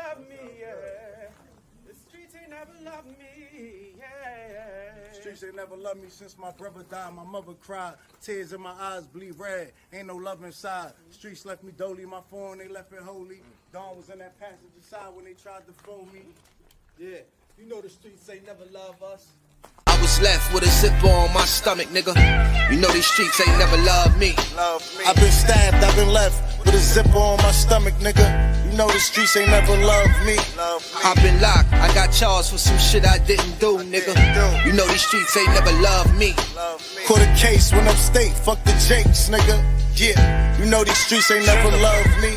love me, yeah. The streets ain't never loved me, yeah. Streets ain't never loved me since my brother died. My mother cried, tears in my eyes bleed red. Ain't no love inside. Streets left me dolly, my phone they left it holy. Dawn was in that passenger side when they tried to phone me. Yeah, you know the streets ain't never love us. I was left with a zipper on my stomach, nigga. You know these streets ain't never loved me. I've been stabbed, I've been left with a zipper on my stomach, nigga. You know the streets ain't never loved me. I've been locked, I got charged for some shit I didn't do, nigga. You know these streets ain't never loved me. Caught a case when upstate, fuck the Jakes, nigga. Yeah, you know these streets ain't never loved me.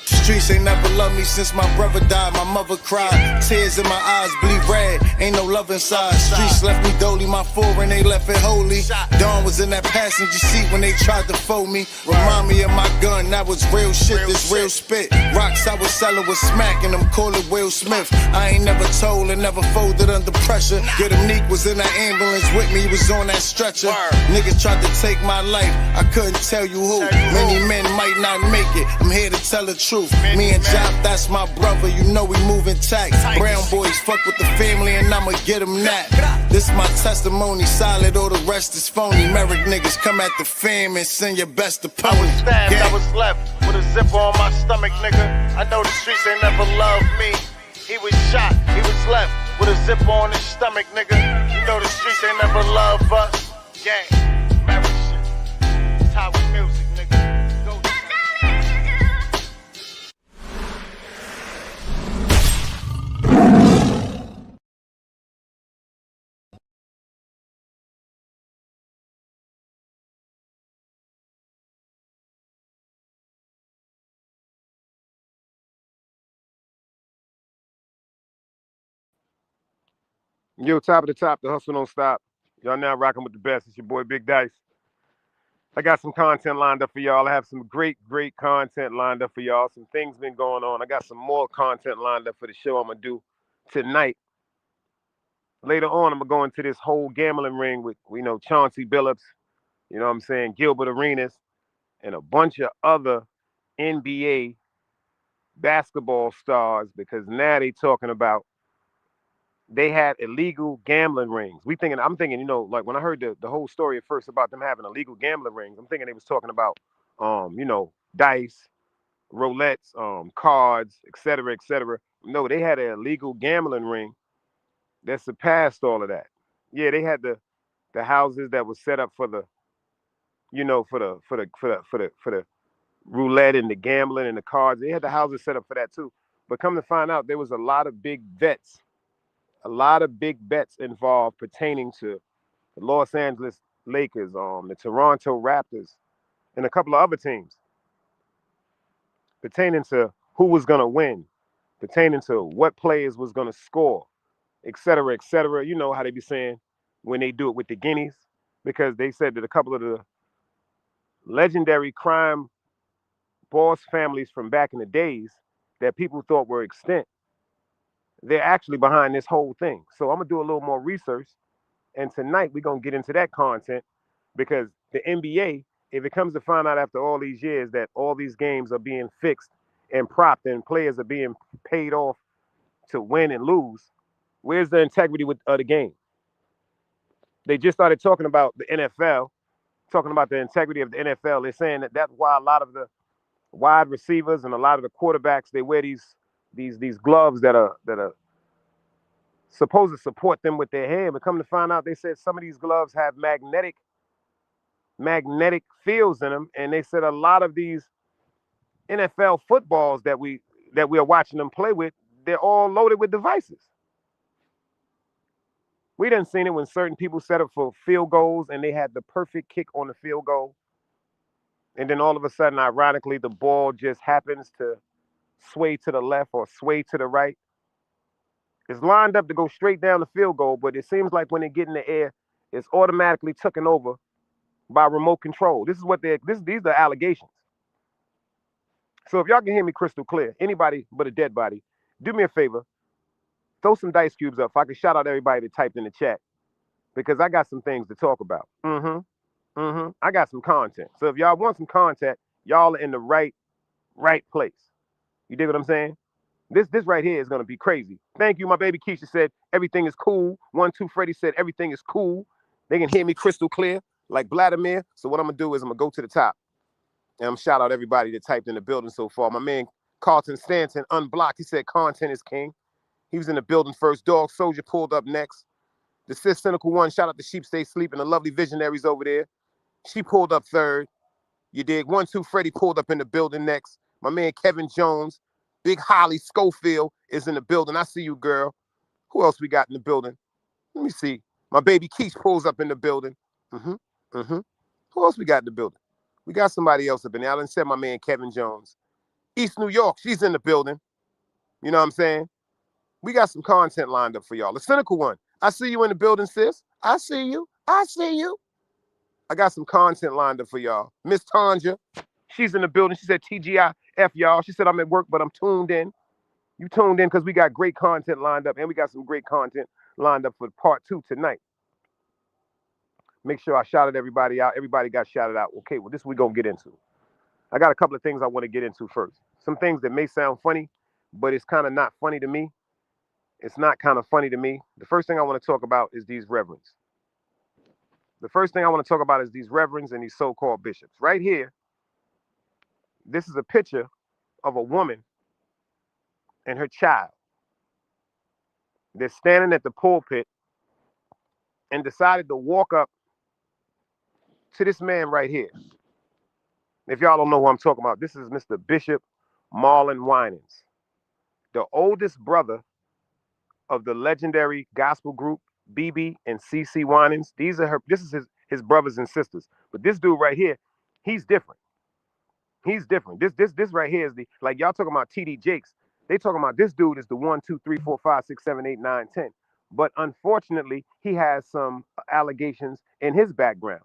Streets ain't never loved me since my brother died. My mother cried, tears in my eyes bleed red. Ain't no love inside. Streets left me dolly, my foreign they left it holy. Dawn was in that passenger seat when they tried to fold me. Remind me of my gun, that was real shit, this real spit. Rocks I was selling was smacking them, call it Will Smith. I ain't never told and never folded under pressure. Yeah, the Neek was in that ambulance with me, he was on that stretcher. Niggas tried to take my life, I couldn't tell you who. Many men might not make it, I'm here to tell the truth. Me and Job, that's my brother, you know we moving tax. Brown boys fuck with the family and I'ma get them that. This my testimony, solid, all the rest is phony. Merrick niggas come at the fam and send your best opponent. I was stabbed, I was left with a zipper on my stomach, nigga. I know the streets ain't never loved me. He was shot, he was left with a zipper on his stomach, nigga. You know the streets ain't never loved us. Gang, marriage shit. It's how we music, nigga. Go. Yo, top of the top, the hustle don't stop. Y'all now rocking with the best. It's your boy Big Dice. I got some content lined up for y'all. I have some great content lined up for y'all. Some things been going on. I got some more content lined up for the show I'm gonna do tonight. Later on, I'm gonna go into this whole gambling ring with, Chauncey Billups, you know what I'm saying, Gilbert Arenas, and a bunch of other NBA basketball stars, because now they talking about they had illegal gambling rings. I'm thinking, like when I heard the whole story at first about them having illegal gambling rings, I'm thinking they was talking about, dice, roulettes, cards, et cetera, et cetera. No, they had an illegal gambling ring that surpassed all of that. Yeah, they had the houses that was set up for the, for the roulette and the gambling and the cards. They had the houses set up for that too. But come to find out, there was a lot of big bets involved pertaining to the Los Angeles Lakers, the Toronto Raptors, and a couple of other teams, pertaining to who was going to win, pertaining to what players was going to score, et cetera, et cetera. You know how they be saying when they do it with the guineas, because they said that a couple of the legendary crime boss families from back in the days that people thought were extinct, they're actually behind this whole thing. So I'm gonna do a little more research, and tonight we're gonna get into that content, because the NBA, if it comes to find out after all these years that all these games are being fixed and propped and players are being paid off to win and lose, where's the integrity of the game? They just started talking about the NFL, talking about the integrity of the NFL. They're saying that that's why a lot of the wide receivers and a lot of the quarterbacks, they wear these gloves that are supposed to support them with their hand. But come to find out, they said some of these gloves have magnetic fields in them, and they said a lot of these NFL footballs that we are watching them play with, they're all loaded with devices. We done seen it when certain people set up for field goals and they had the perfect kick on the field goal, and then all of a sudden, ironically, the ball just happens to sway to the left or sway to the right. It's lined up to go straight down the field goal, but it seems like when it get in the air, it's automatically taken over by remote control. These are allegations. So if y'all can hear me crystal clear, anybody but a dead body, do me a favor, throw some dice cubes up. If I can shout out everybody that typed in the chat, because I got some things to talk about. I got some content. So if y'all want some content, y'all are in the right place. You dig what I'm saying? This right here is gonna be crazy. Thank you, my baby Keisha said everything is cool. 1-2 Freddie said everything is cool. They can hear me crystal clear, like Vladimir. So what I'm gonna do is I'm gonna go to the top and I'm shout out everybody that typed in the building so far. My man Carlton Stanton unblocked. He said content is king. He was in the building first. Dog Soldier pulled up next. The Sis Cynical One, shout out to Sheep Stay Sleeping, the lovely visionaries over there. She pulled up third. You dig? 1-2 Freddie pulled up in the building next. My man Kevin Jones, Big Holly Schofield is in the building. I see you, girl. Who else we got in the building? Let me see. My baby Keith pulls up in the building. Who else we got in the building? We got somebody else up in there. I done said my man Kevin Jones. East New York, she's in the building. You know what I'm saying? We got some content lined up for y'all. The Cynical One, I see you in the building, sis. I see you. I see you. I got some content lined up for y'all. Miss Tanja, she's in the building. She said TGIF, y'all. She said I'm at work, but I'm tuned in. You tuned in because we got great content lined up, and we got some great content lined up for part 2 tonight. Make sure I shouted everybody out. Everybody got shouted out. Okay, well, this we're going to get into. I got a couple of things I want to get into first. Some things that may sound funny, but it's kind of not funny to me. It's not kind of funny to me. The first thing I want to talk about is these reverends. The first thing I want to talk about is these reverends and these so-called bishops. Right here, this is a picture of a woman and her child. They're standing at the pulpit and decided to walk up to this man right here. If y'all don't know who I'm talking about, this is Mr. Bishop Marvin Winans, the oldest brother of the legendary gospel group BB and CC Winans. This is his brothers and sisters. But this dude right here, he's different. He's different. This right here is like y'all talking about TD Jakes. They talking about this dude is the 1, 2, 3, 4, 5, 6, 7, 8, 9, 10. But unfortunately, he has some allegations in his background.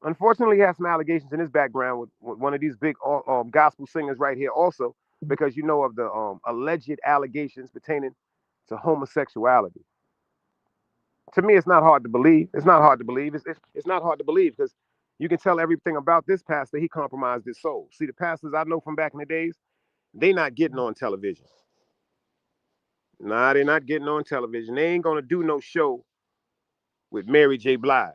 Unfortunately, he has some allegations in his background with one of these big gospel singers right here also, because you know of the alleged allegations pertaining to homosexuality. To me, it's not hard to believe. It's not hard to believe. It's not hard to believe because you can tell everything about this pastor. He compromised his soul. See, the pastors I know from back in the days, they not getting on television. Nah, they're not getting on television. They ain't going to do no show with Mary J. Blige.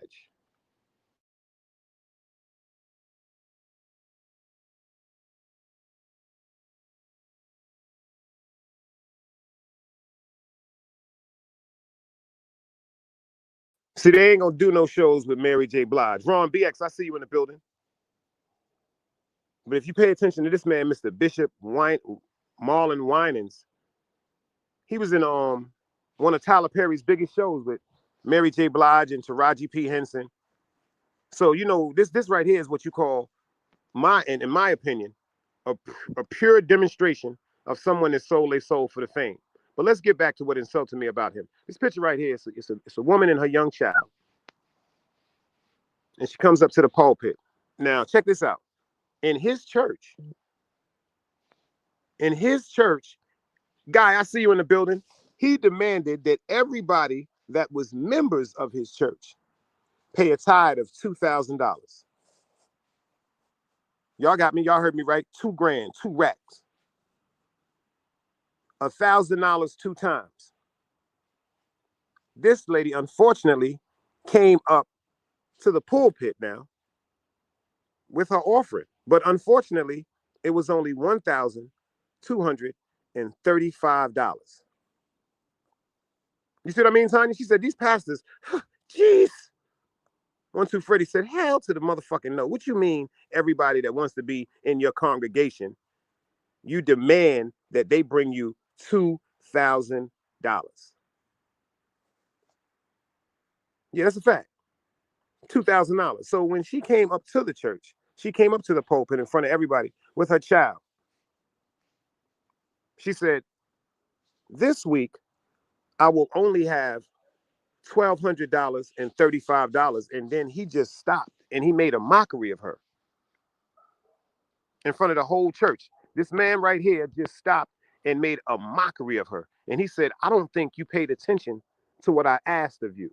See, they ain't going to do no shows with Mary J. Blige. Ron BX, I see you in the building. But if you pay attention to this man, Mr. Bishop Marvin Winans, he was in one of Tyler Perry's biggest shows with Mary J. Blige and Taraji P. Henson. So, you know, this right here is what you call, in my opinion, a pure demonstration of someone that sold their soul for the fame. But let's get back to what insulted me about him. This picture right here, it's a woman and her young child. And she comes up to the pulpit. Now, check this out. In his church, Guy, I see you in the building. He demanded that everybody that was members of his church pay a tithe of $2,000. Y'all got me. Y'all heard me right. 2 grand, 2 racks. $1,000 2 times. This lady, unfortunately, came up to the pulpit now with her offering. But unfortunately, it was only $1,235. You see what I mean, Tanya? She said, these pastors, jeez. 1-2 Freddie said, hell to the motherfucking no. What you mean, everybody that wants to be in your congregation, you demand that they bring you $2,000? Yeah, that's a fact. $2,000. So when she came up to the church, she came up to the pulpit in front of everybody with her child. She said, this week, I will only have $1,200 and $35. And then he just stopped and he made a mockery of her in front of the whole church. This man right here just stopped and made a mockery of her. And he said, I don't think you paid attention to what I asked of you.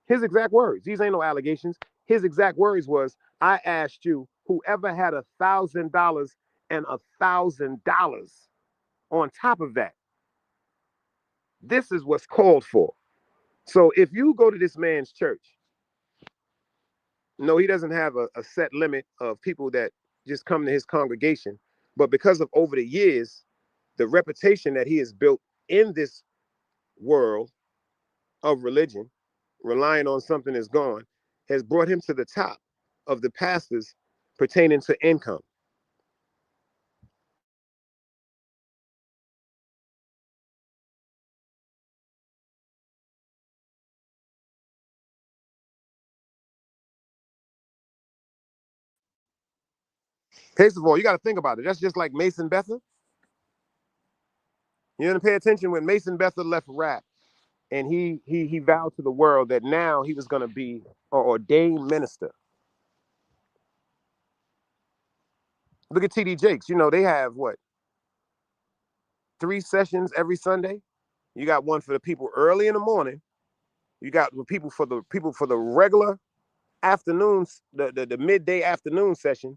His exact words. These ain't no allegations. His exact words was, I asked you, whoever had $1,000 and $1,000 on top of that. This is what's called for. So if you go to this man's church, no, he doesn't have a set limit of people that just come to his congregation. But because of over the years, the reputation that he has built in this world of religion, relying on something that's gone, has brought him to the top of the pastors pertaining to income. First of all, you got to think about it. That's just like Mason Betha. You didn't pay attention when Mason Betha left rap, and he vowed to the world that now he was going to be an ordained minister. Look at TD Jakes. You know, they have what, 3 sessions every Sunday? You got one for the people early in the morning. You got the people for the regular afternoons, the midday afternoon session,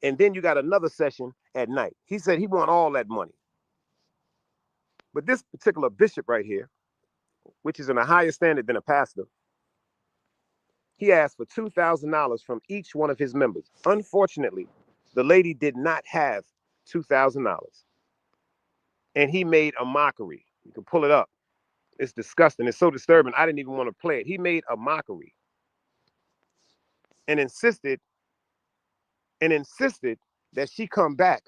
and then you got another session at night. He said he want all that money. But this particular bishop right here, which is in a higher standard than a pastor, he asked for $2,000 from each one of his members. Unfortunately, the lady did not have $2,000. And he made a mockery. You can pull it up. It's disgusting. It's so disturbing. I didn't even want to play it. He made a mockery and insisted that she come back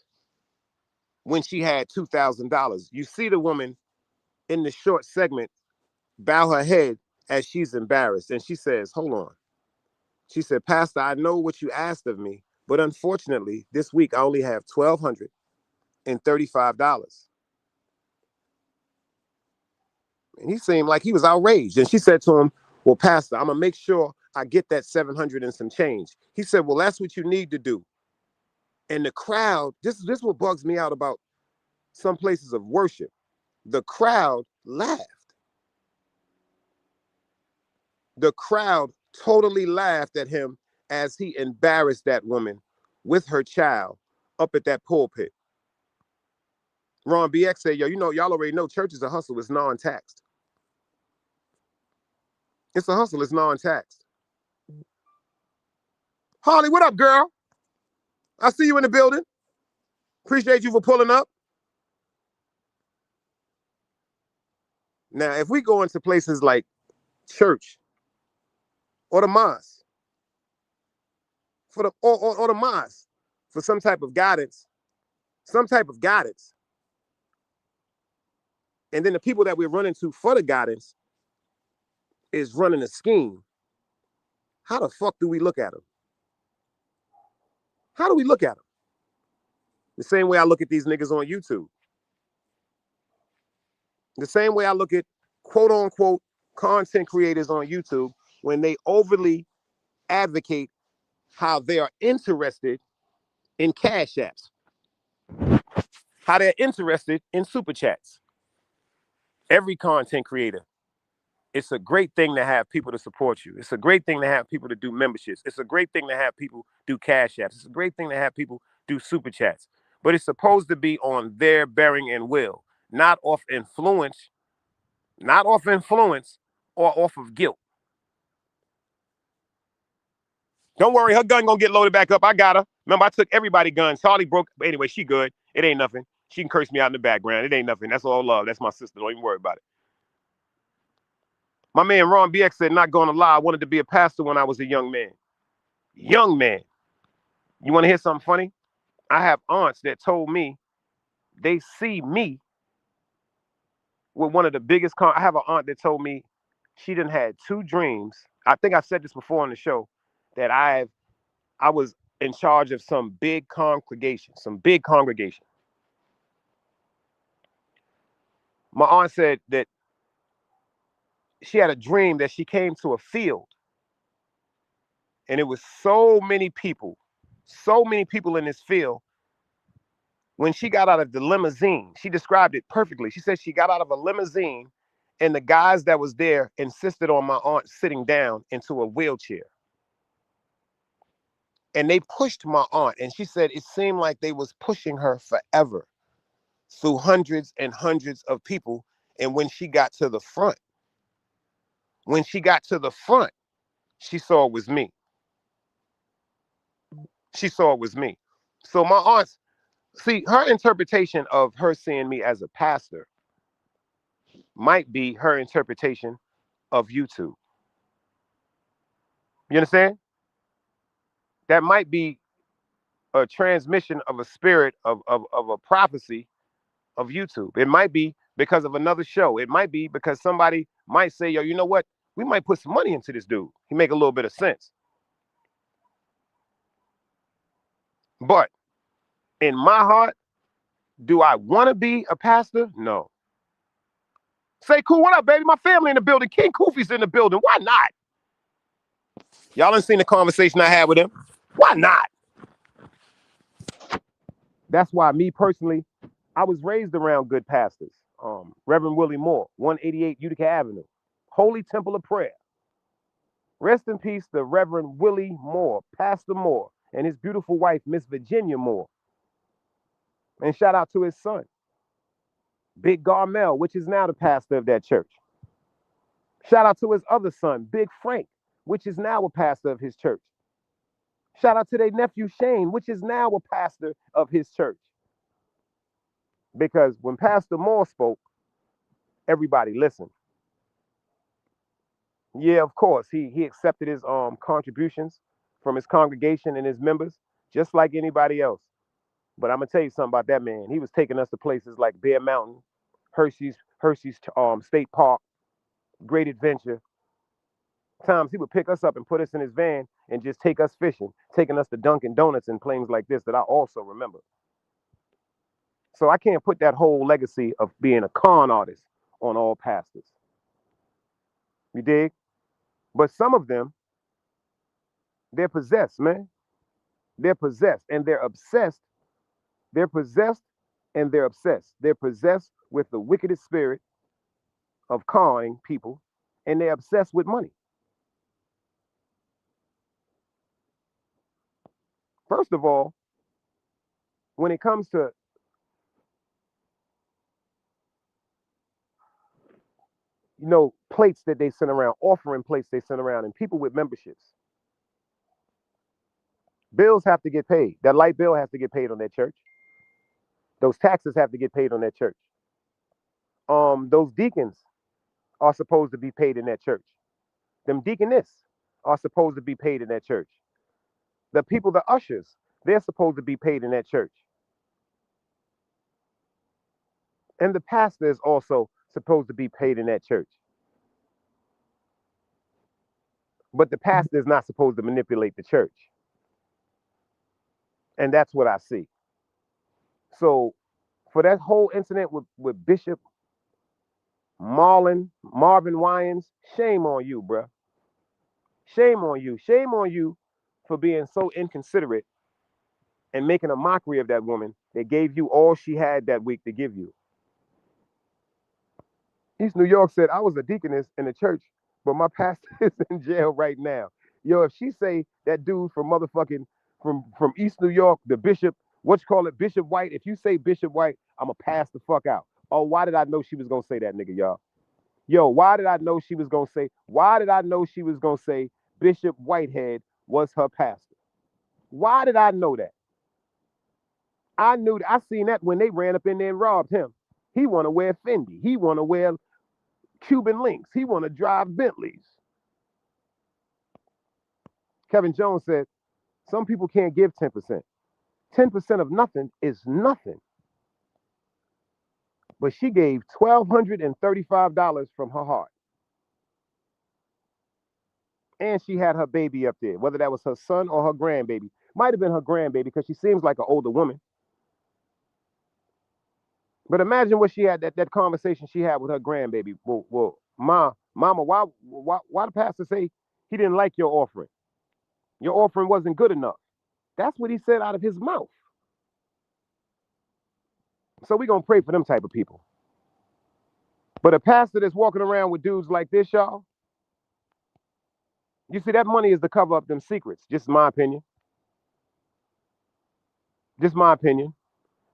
when she had $2,000. You see the woman in the short segment bow her head as she's embarrassed. And she says, hold on. She said, Pastor, I know what you asked of me, but unfortunately, this week I only have $1,235. And he seemed like he was outraged. And she said to him, well, Pastor, I'm going to make sure I get that 700 and some change. He said, well, that's what you need to do. And the crowd, this is what bugs me out about some places of worship. The crowd laughed. The crowd totally laughed at him as he embarrassed that woman with her child up at that pulpit. Ron BX said, yo, you know, y'all already know church is a hustle. It's non-taxed. It's a hustle. It's non-taxed. Harley, what up, girl? I see you in the building. Appreciate you for pulling up. Now, if we go into places like church or the mosque, or the mosque for some type of guidance, and then the people that we're running to for the guidance is running a scheme, how the fuck do we look at them? How do we look at them? The same way I look at these niggas on YouTube. The same way I look at quote unquote content creators on YouTube when they overly advocate how they are interested in cash apps, how they're interested in super chats. Every content creator, it's a great thing to have people to support you. It's a great thing to have people to do memberships. It's a great thing to have people do cash apps. It's a great thing to have people do super chats. But it's supposed to be on their bearing and will, not off influence or off of guilt. Don't worry, her gun gonna get loaded back up. I got her. Remember, I took everybody's guns. Charlie broke, but anyway, she good. It ain't nothing. She can curse me out in the background. It ain't nothing. That's all love. That's my sister. Don't even worry about it. My man Ron BX said, not gonna lie, I wanted to be a pastor when I was a young man. Young man. You want to hear something funny? I have aunts that told me they see me with one of the biggest I have an aunt that told me she done had 2 dreams. I think I said this before on the show, that I was in charge of some big congregation. My aunt said that she had a dream that she came to a field and it was so many people in this field. When she got out of the limousine, she described it perfectly. She said she got out of a limousine and the guys that was there insisted on my aunt sitting down into a wheelchair. And they pushed my aunt, and she said it seemed like they was pushing her forever. through hundreds and hundreds of people. And when she got to the front, she saw it was me. She saw it was me. So my aunts, see, her interpretation of her seeing me as a pastor might be her interpretation of YouTube. You understand? That might be a transmission of a spirit of a prophecy of YouTube. It might be because of another show. It might be because somebody might say, yo, you know what? We might put some money into this dude. He make a little bit of sense. But in my heart, do I want to be a pastor? No. Say, cool, what up, baby? My family in the building. King Kofi's in the building. Why not? Y'all done seen the conversation I had with him. Why not? That's why me personally, I was raised around good pastors. Reverend Willie Moore, 188 Utica Avenue, Holy Temple of Prayer. Rest in peace to Reverend Willie Moore, Pastor Moore, and his beautiful wife, Miss Virginia Moore. And shout out to his son, Big Garmel, which is now the pastor of that church. Shout out to his other son, Big Frank, which is now a pastor of his church. Shout out to their nephew, Shane, which is now a pastor of his church. Because when Pastor Moore spoke, everybody listened. Yeah, of course, he accepted his contributions from his congregation and his members, just like anybody else. But I'm gonna tell you something about that man. He was taking us to places like Bear Mountain, Hershey's State Park, Great Adventure. Times he would pick us up and put us in his van and just take us fishing, taking us to Dunkin' Donuts and things like this that I also remember. So I can't put that whole legacy of being a con artist on all pastors. You dig? But some of them, they're possessed, man. They're possessed and they're obsessed. They're possessed and they're obsessed. They're possessed with the wickedest spirit of conning people, and they're obsessed with money. First of all, when it comes to plates that they send around, offering plates they send around, and people with memberships, bills have to get paid. That light bill has to get paid on that church. Those taxes have to get paid on that church. Those deacons are supposed to be paid in that church. Them deaconess are supposed to be paid in that church. The people, the ushers, they're supposed to be paid in that church. And the pastor is also supposed to be paid in that church. But the pastor is not supposed to manipulate the church. And that's what I see. So for that whole incident with Bishop Marvin Winans, shame on you, bruh. Shame on you. Shame on you for being so inconsiderate and making a mockery of that woman that gave you all she had that week to give you. East New York said, I was a deaconess in the church, but my pastor is in jail right now. Yo, if she say that dude from motherfucking, from East New York, the bishop, Bishop White, if you say Bishop White, I'ma pass the fuck out. Oh, why did I know she was gonna say that, nigga, y'all? Yo, why did I know she was gonna say Bishop Whitehead was her pastor? Why did I know that? I seen that when they ran up in there and robbed him. He wanna wear Fendi. He wanna wear Cuban links. He wanna drive Bentleys. Kevin Jones said, some people can't give 10%. 10% of nothing is nothing. But she gave $1,235 from her heart. And she had her baby up there, whether that was her son or her grandbaby. Might have been her grandbaby because she seems like an older woman. But imagine what she had, that conversation she had with her grandbaby. Well, mama, why the pastor say he didn't like your offering? Your offering wasn't good enough. That's what he said out of his mouth. So we're going to pray for them type of people. But a pastor that's walking around with dudes like this, y'all, you see, that money is to cover up them secrets. Just my opinion. Just my opinion.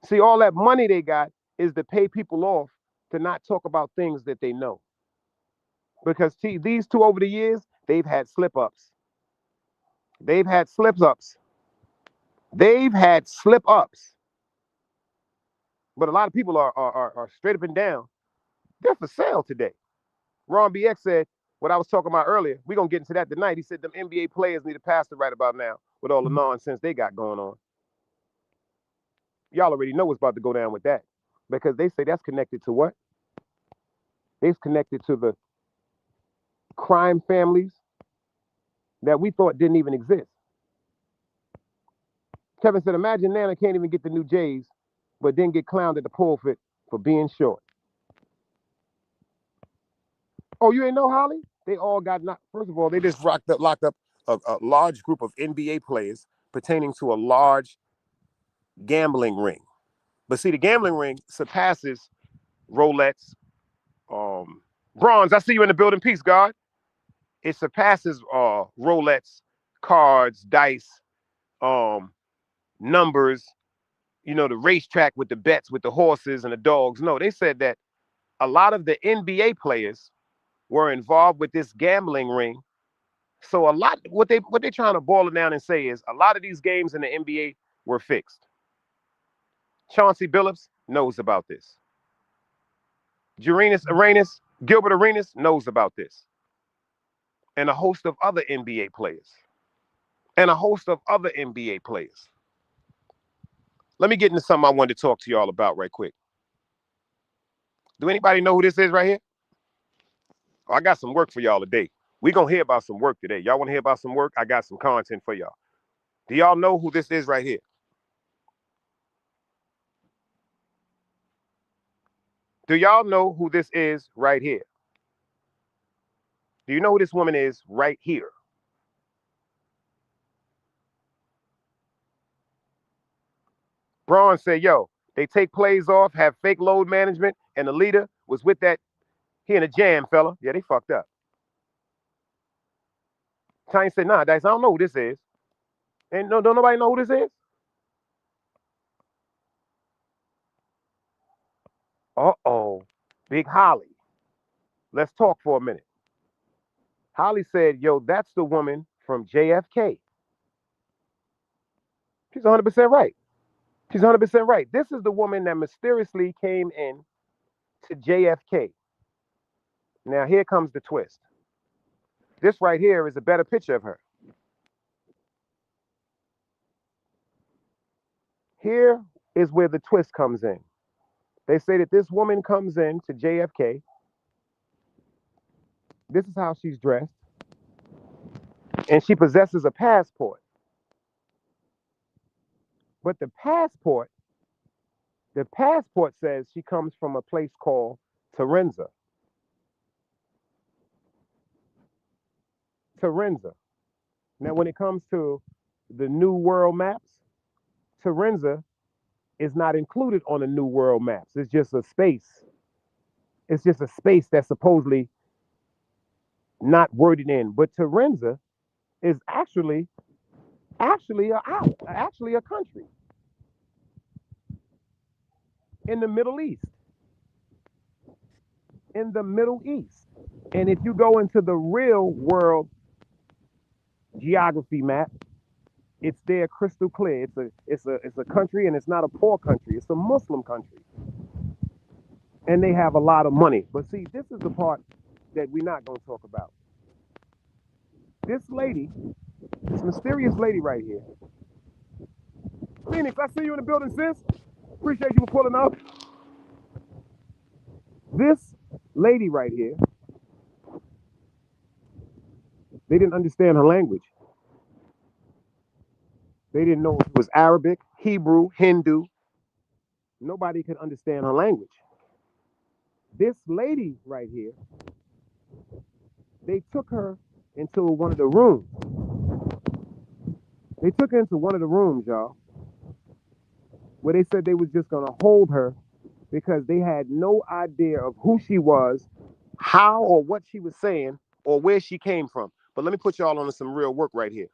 See, all that money they got is to pay people off to not talk about things that they know. Because these two over the years, they've had slip-ups. They've had slip-ups. They've had slip-ups. But a lot of people are straight up and down. They're for sale today. Ron BX said what I was talking about earlier. We're going to get into that tonight. He said them NBA players need a pastor right about now with all the nonsense they got going on. Y'all already know what's about to go down with that. Because they say that's connected to what? It's connected to the crime families that we thought didn't even exist. Kevin said, imagine Nana can't even get the new J's, but then get clowned at the pulpit for being short. Oh, you ain't know, Holly? They all got knocked. First of all, they just locked up a large group of NBA players pertaining to a large gambling ring. But see, the gambling ring surpasses Rolex, bronze. I see you in the building. Peace, God. It surpasses Rolex, cards, dice, numbers, the racetrack with the bets with the horses and the dogs. No, they said that a lot of the NBA players were involved with this gambling ring. So a lot, what they're trying to boil it down and say is a lot of these games in the NBA were fixed. Chauncey Billups knows about this. Gilbert Arenas knows about this. And a host of other NBA players. Let me get into something I wanted to talk to y'all about right quick. Do anybody know who this is right here? Oh, I got some work for y'all today. We're going to hear about some work today. Y'all want to hear about some work? I got some content for y'all. Do y'all know who this is right here? Do y'all know who this is right here? Do you know who this woman is right here? Braun said, yo, they take plays off, have fake load management, and the leader was with that. He in a jam, fella. Yeah, they fucked up. Tiny said, nah, Dice, I don't know who this is. And don't nobody know who this is? Uh-oh. Big Holly. Let's talk for a minute. Holly said, yo, that's the woman from JFK. She's 100% right. She's 100% right. This is the woman that mysteriously came in to JFK. Now, here comes the twist. This right here is a better picture of her. Here is where the twist comes in. They say that this woman comes in to JFK. This is how she's dressed. And she possesses a passport. But the passport says she comes from a place called Terenza. Now, when it comes to the New World maps, Terenza is not included on the New World maps. It's just a space. It's just a space that's supposedly not worded in. But Terenza is actually a country in the Middle East. And if you go into the real world geography map, it's there crystal clear. It's a country, and it's not a poor country. It's a Muslim country. And they have a lot of money. But see, this is the part that we're not going to talk about. This mysterious lady right here. Phoenix, I see you in the building, sis. Appreciate you for pulling up. This lady right here, they didn't understand her language. They didn't know if it was Arabic, Hebrew, Hindu. Nobody could understand her language. This lady right here, they took her into one of the rooms. They took her into one of the rooms, y'all, where they said they was just going to hold her because they had no idea of who she was, how or what she was saying, or where she came from. But let me put y'all on some real work right here.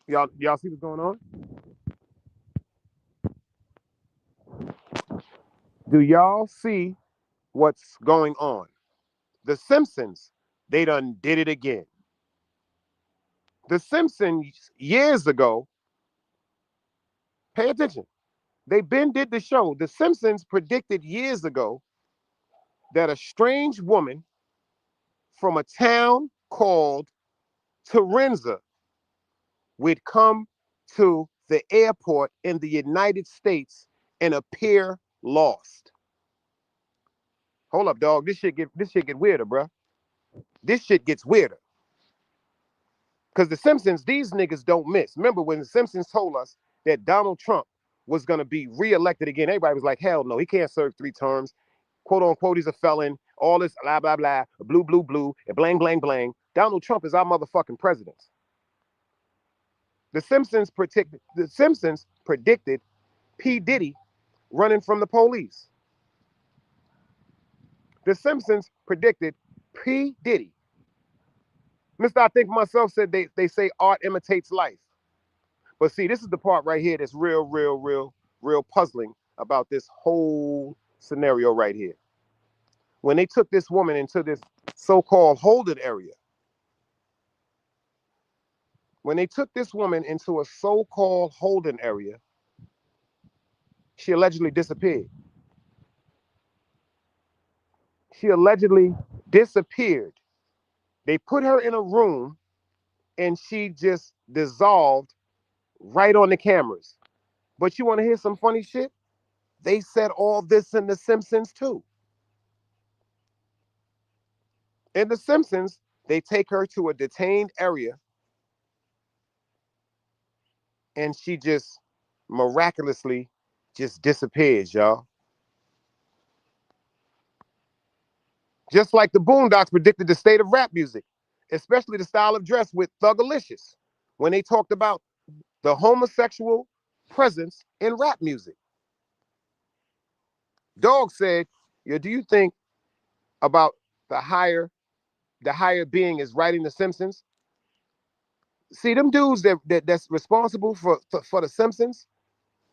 Y'all see what's going on? Do y'all see what's going on? The Simpsons, they done did it again. The Simpsons years ago, pay attention. They been did the show. The Simpsons predicted years ago that a strange woman from a town called Terenza would come to the airport in the United States and appear lost. Hold up, dog. This shit get weirder, bro. This shit gets weirder. Because the Simpsons, these niggas don't miss. Remember when the Simpsons told us that Donald Trump was going to be reelected again, everybody was like, hell no, he can't serve 3 terms. Quote unquote, he's a felon. All this blah, blah, blah, blue, blue, blue, and blang, blang, blang. Donald Trump is our motherfucking president. The Simpsons predicted P Diddy running from the police. The Simpsons predicted P Diddy. Mr. I Think Myself said they say art imitates life. But see, this is the part right here that's real puzzling about this whole scenario right here. When they took this woman into this so-called holding area, she allegedly disappeared. They put her in a room and she just dissolved right on the cameras. But you want to hear some funny shit? They said all this in The Simpsons too. In The Simpsons, they take her to a detained area and she just miraculously just disappears, y'all. Just like the Boondocks predicted the state of rap music, especially the style of dress with Thugalicious, when they talked about the homosexual presence in rap music. Dog said, do you think about the higher being is writing The Simpsons? See, them dudes that's responsible for The Simpsons,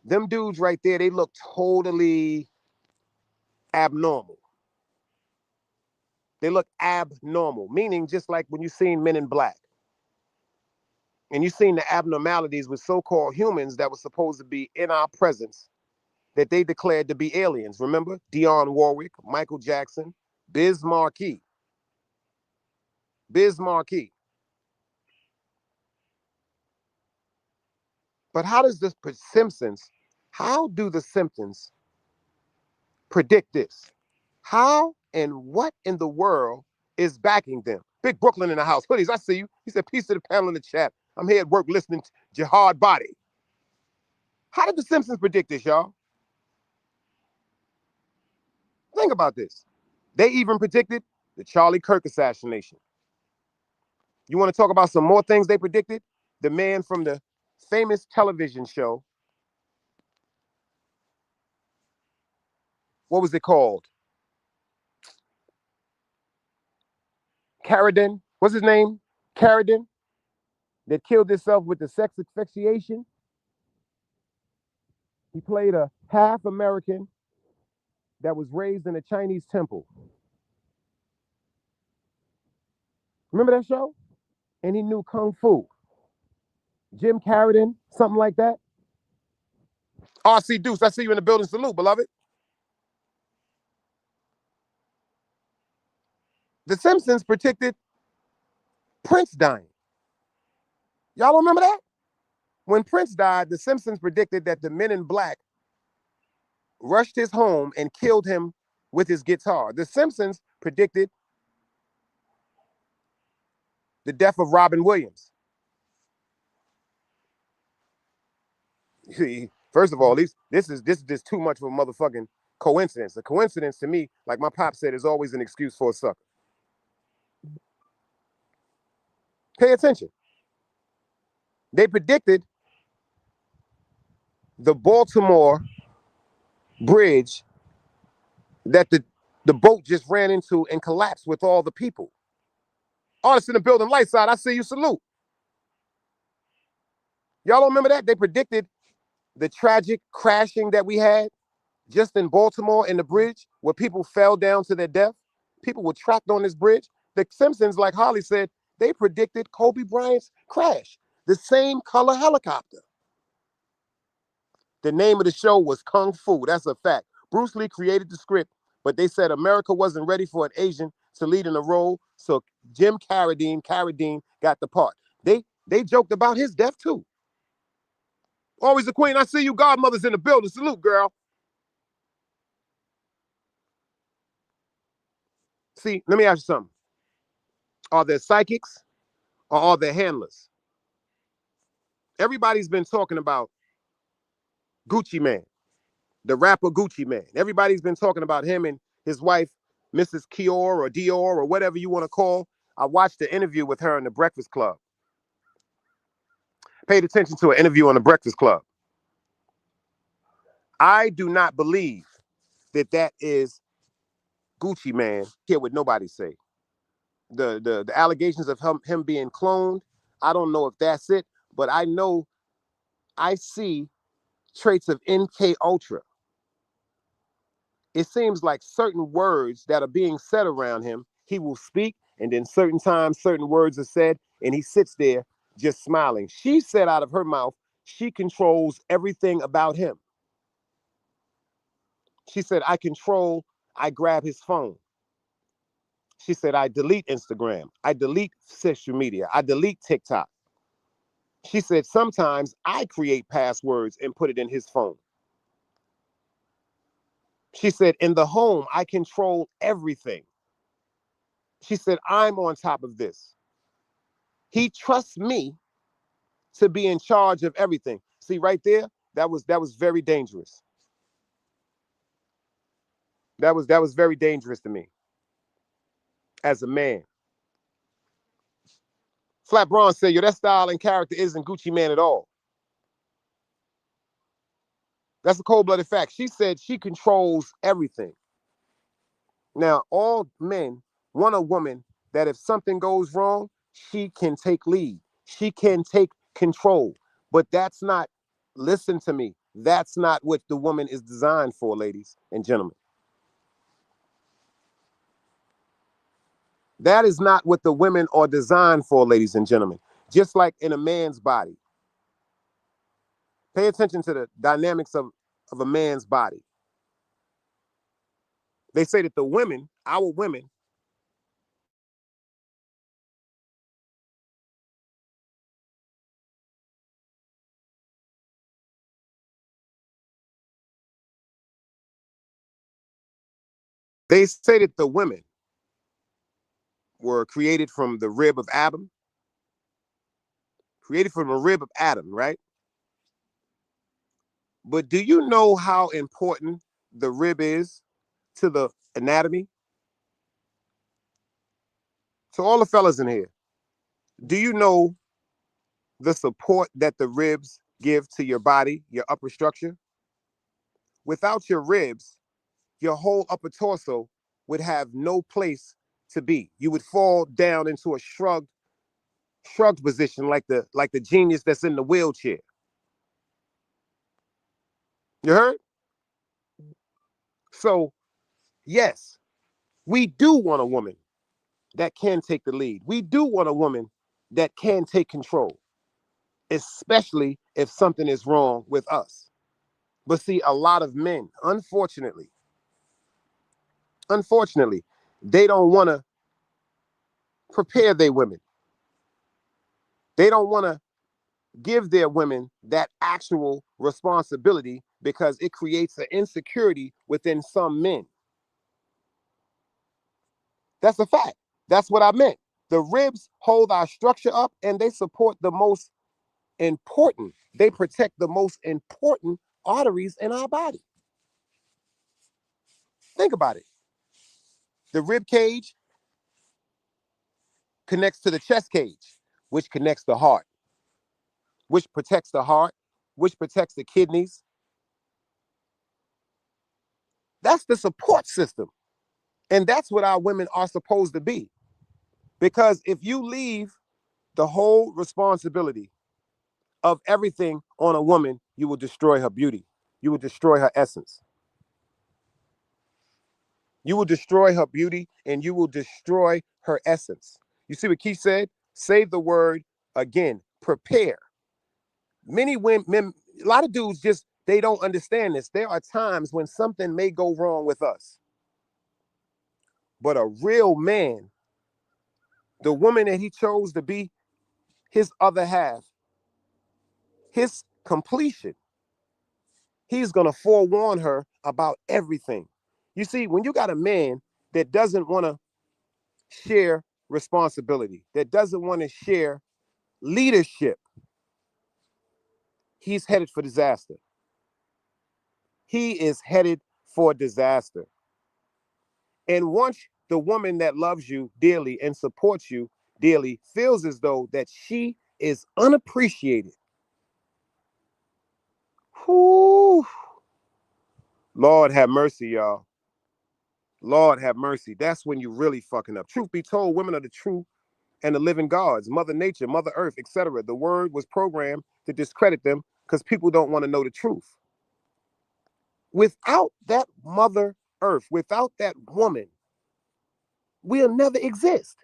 them dudes right there, they look totally abnormal. They look abnormal, meaning just like when you seen Men in Black. And you seen the abnormalities with so-called humans that were supposed to be in our presence that they declared to be aliens. Remember? Dionne Warwick, Michael Jackson, Biz Markie. But how do the Simpsons predict this? How and what in the world is backing them? Big Brooklyn in the house. Hoodies, I see you. He said, peace to the panel in the chat. I'm here at work listening to Jihad Body. How did the Simpsons predict this, y'all? Think about this. They even predicted the Charlie Kirk assassination. You want to talk about some more things they predicted? The man from the famous television show, what was it called? Carradine. What's his name? Carradine, that killed himself with the sex asphyxiation. He played a half American that was raised in a Chinese temple. Remember that show? And he knew Kung Fu. Jim Carradine, something like that. RC Deuce, I see you in the building. Salute, beloved. The Simpsons predicted Prince dying. Y'all remember that? When Prince died, the Simpsons predicted that the Men in Black rushed his home and killed him with his guitar. The Simpsons predicted the death of Robin Williams. First of all, this is just too much of a motherfucking coincidence. A coincidence to me, like my pop said, is always an excuse for a sucker. Pay attention. They predicted the Baltimore bridge that the boat just ran into and collapsed with all the people. Artists in the building, light side, I see you, salute. Y'all don't remember that? They predicted the tragic crashing that we had Just in Baltimore, in the bridge where people fell down to their death, people were trapped on this bridge. The Simpsons, like Holly said, they predicted Kobe Bryant's crash. The same color helicopter. The name of the show was Kung Fu. That's a fact. Bruce Lee created the script, but they said America wasn't ready for an Asian to lead in the role, so Jim Carradine got the part. They joked about his death too. Always the queen. I see you godmothers in the building. Salute, girl. See, let me ask you something. Are there psychics or are there handlers? Everybody's been talking about Gucci Man, the rapper Gucci Man. Everybody's been talking about him and his wife, Mrs. Kior or Dior or whatever you want to call. I watched the interview with her in the Breakfast Club. Paid attention to an interview on the Breakfast Club. I do not believe that that is Gucci Man. Hear what nobody say. The allegations of him being cloned, I don't know if that's it, but I know I see traits of NK Ultra. It seems like certain words that are being said around him, he will speak, and then certain times certain words are said, and he sits there just smiling. She said out of her mouth, she controls everything about him. She said, I grab his phone. She said, I delete Instagram. I delete social media. I delete TikTok. She said, sometimes I create passwords and put it in his phone. She said, in the home, I control everything. She said, I'm on top of this. He trusts me to be in charge of everything. See, right there, that was very dangerous. That was very dangerous to me as a man. Flat Braun said, yo, that style and character isn't Gucci Man at all. That's a cold-blooded fact. She said she controls everything. Now, all men want a woman that if something goes wrong, she can take lead. She can take control. But that's not, listen to me, that's not what the woman is designed for, ladies and gentlemen. That is not what the women are designed for, ladies and gentlemen. Just like in a man's body. Pay attention to the dynamics of a man's body. They say that the women, our women, they say that the women were created from the rib of Adam. Created from the rib of Adam, right? But do you know how important the rib is to the anatomy? To all the fellas in here, do you know the support that the ribs give to your body, your upper structure? Without your ribs, your whole upper torso would have no place to be. You would fall down into a shrugged position like the genius that's in the wheelchair. You heard? So, yes, we do want a woman that can take the lead. We do want a woman that can take control, especially if something is wrong with us. But see, a lot of men, unfortunately, they don't want to prepare their women. They don't want to give their women that actual responsibility because it creates an insecurity within some men. That's a fact. That's what I meant. The ribs hold our structure up and they support the most important. They protect the most important arteries in our body. Think about it. The rib cage connects to the chest cage, which connects the heart, which protects the heart, which protects the kidneys. That's the support system. And that's what our women are supposed to be. Because if you leave the whole responsibility of everything on a woman, you will destroy her beauty. You will destroy her essence. You will destroy her beauty and you will destroy her essence. You see what Keith said? Say the word again, prepare. Many women, a lot of dudes just, they don't understand this. There are times when something may go wrong with us. But a real man, the woman that he chose to be his other half, his completion, he's going to forewarn her about everything. You see, when you got a man that doesn't want to share responsibility, that doesn't want to share leadership, he's headed for disaster. He is headed for disaster. And once the woman that loves you dearly and supports you dearly feels as though that she is unappreciated, whoo, Lord have mercy, y'all. Lord have mercy. That's when you really fucking up. Truth be told, women are the true and the living gods, Mother Nature, Mother Earth, etc. The word was programmed to discredit them because people don't want to know the truth. Without that Mother Earth, without that woman, we'll never exist.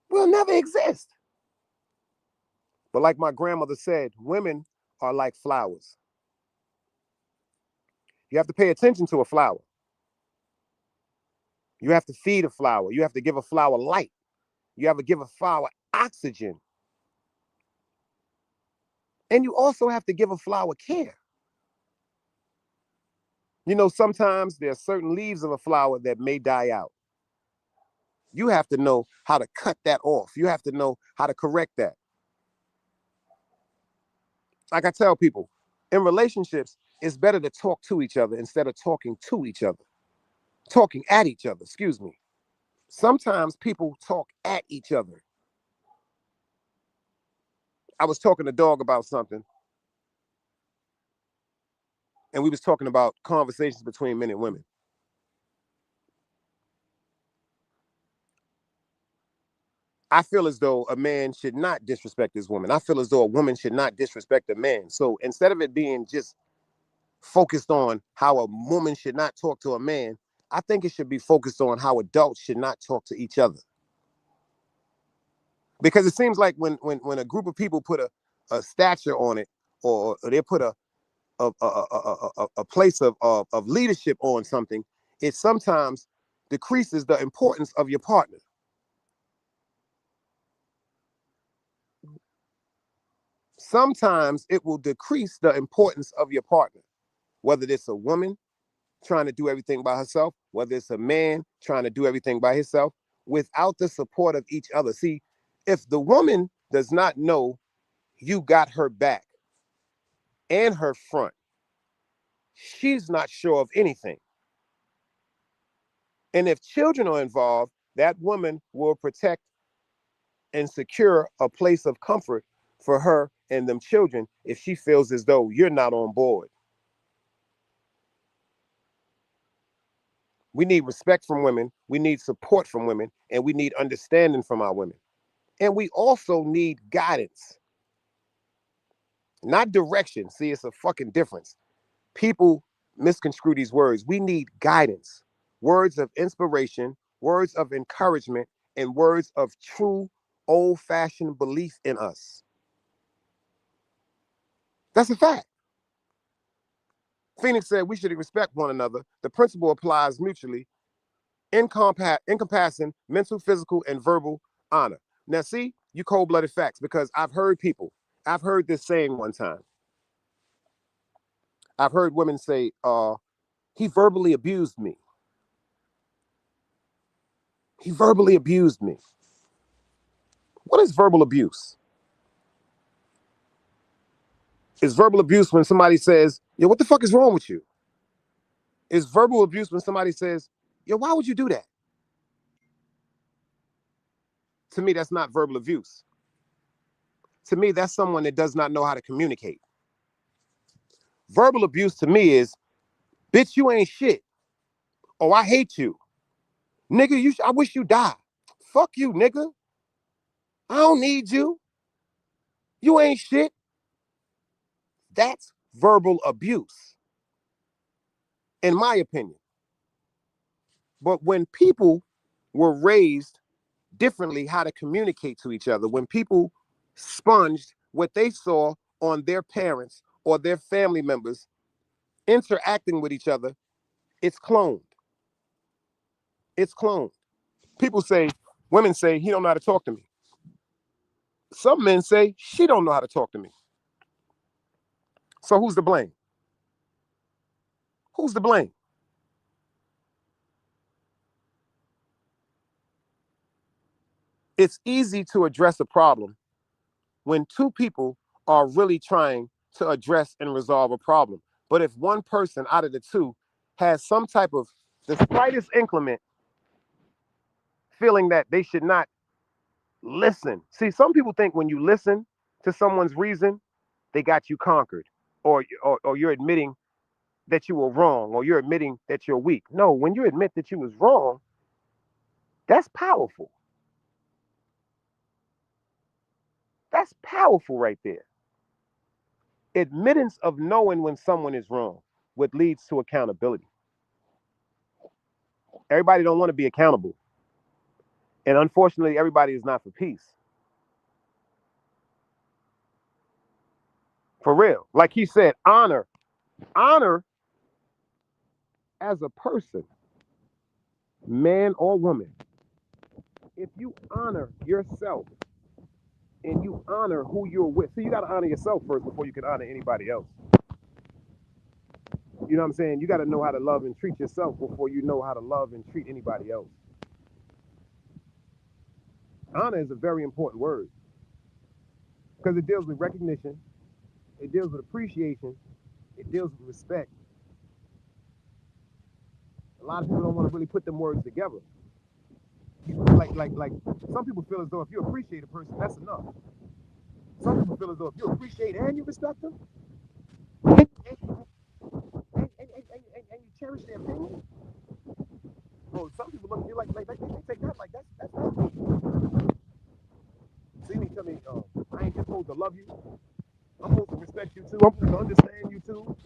We'll never exist. But like my grandmother said, women are like flowers. You have to pay attention to a flower. You have to feed a flower. You have to give a flower light. You have to give a flower oxygen. And you also have to give a flower care. You know, sometimes there are certain leaves of a flower that may die out. You have to know how to cut that off. You have to know how to correct that. Like I tell people, in relationships, it's better to talk to each other instead of talking to each other. Talking at each other, excuse me. Sometimes people talk at each other. I was talking to Dog about something, and we was talking about conversations between men and women. I feel as though a man should not disrespect his woman. I feel as though a woman should not disrespect a man. So instead of it being just focused on how a woman should not talk to a man, I think it should be focused on how adults should not talk to each other. Because it seems like when a group of people put a stature on it, or they put a place of leadership on something, it sometimes decreases the importance of your partner. Sometimes it will decrease the importance of your partner, whether it's a woman trying to do everything by herself, whether it's a man trying to do everything by himself, without the support of each other. See, if the woman does not know you got her back and her front, she's not sure of anything. And if children are involved, that woman will protect and secure a place of comfort for her and them children if she feels as though you're not on board. We need respect from women, we need support from women, and we need understanding from our women. And we also need guidance, not direction. See, it's a fucking difference. People misconstrue these words. We need guidance, words of inspiration, words of encouragement, and words of true old-fashioned belief in us. That's a fact. Phoenix said we should respect one another. The principle applies mutually, encompassing mental, physical, and verbal honor. Now, see, you cold-blooded facts, because I've heard this saying one time. I've heard women say, he verbally abused me. He verbally abused me. What is verbal abuse? Is verbal abuse when somebody says, yo, what the fuck is wrong with you? Is verbal abuse when somebody says, yo, why would you do that? To me, that's not verbal abuse. To me, that's someone that does not know how to communicate. Verbal abuse to me is, bitch, you ain't shit. Oh, I hate you. Nigga, I wish you die. Fuck you, nigga. I don't need you. You ain't shit. That's verbal abuse, in my opinion. But when people were raised differently how to communicate to each other, when people sponged what they saw on their parents or their family members interacting with each other, it's cloned. It's cloned. People say, women say, he don't know how to talk to me. Some men say, she don't know how to talk to me. So who's to blame? Who's to blame? It's easy to address a problem when two people are really trying to address and resolve a problem. But if one person out of the two has some type of the slightest increment feeling that they should not listen. See, some people think when you listen to someone's reason, they got you conquered, or you're admitting that you were wrong, or you're admitting that you're weak. No, when you admit that you was wrong, that's powerful. That's powerful right there. Admittance of knowing when someone is wrong, what leads to accountability. Everybody don't want to be accountable. And unfortunately, everybody is not for peace. For real. Like he said, honor as a person, man or woman. If you honor yourself and you honor who you're with, so you got to honor yourself first before you can honor anybody else. You know what I'm saying? You got to know how to love and treat yourself before you know how to love and treat anybody else. Honor is a very important word because it deals with recognition, it deals with appreciation, it deals with respect. A lot of people don't want to really put them words together. Like some people feel as though if you appreciate a person, that's enough. Some people feel as though if you appreciate and you respect them, and you cherish their opinion. Oh, some people look at you like they take that like that's See me tell me, I ain't just supposed to love you. I'm supposed to respect you too. I'm supposed to understand you too.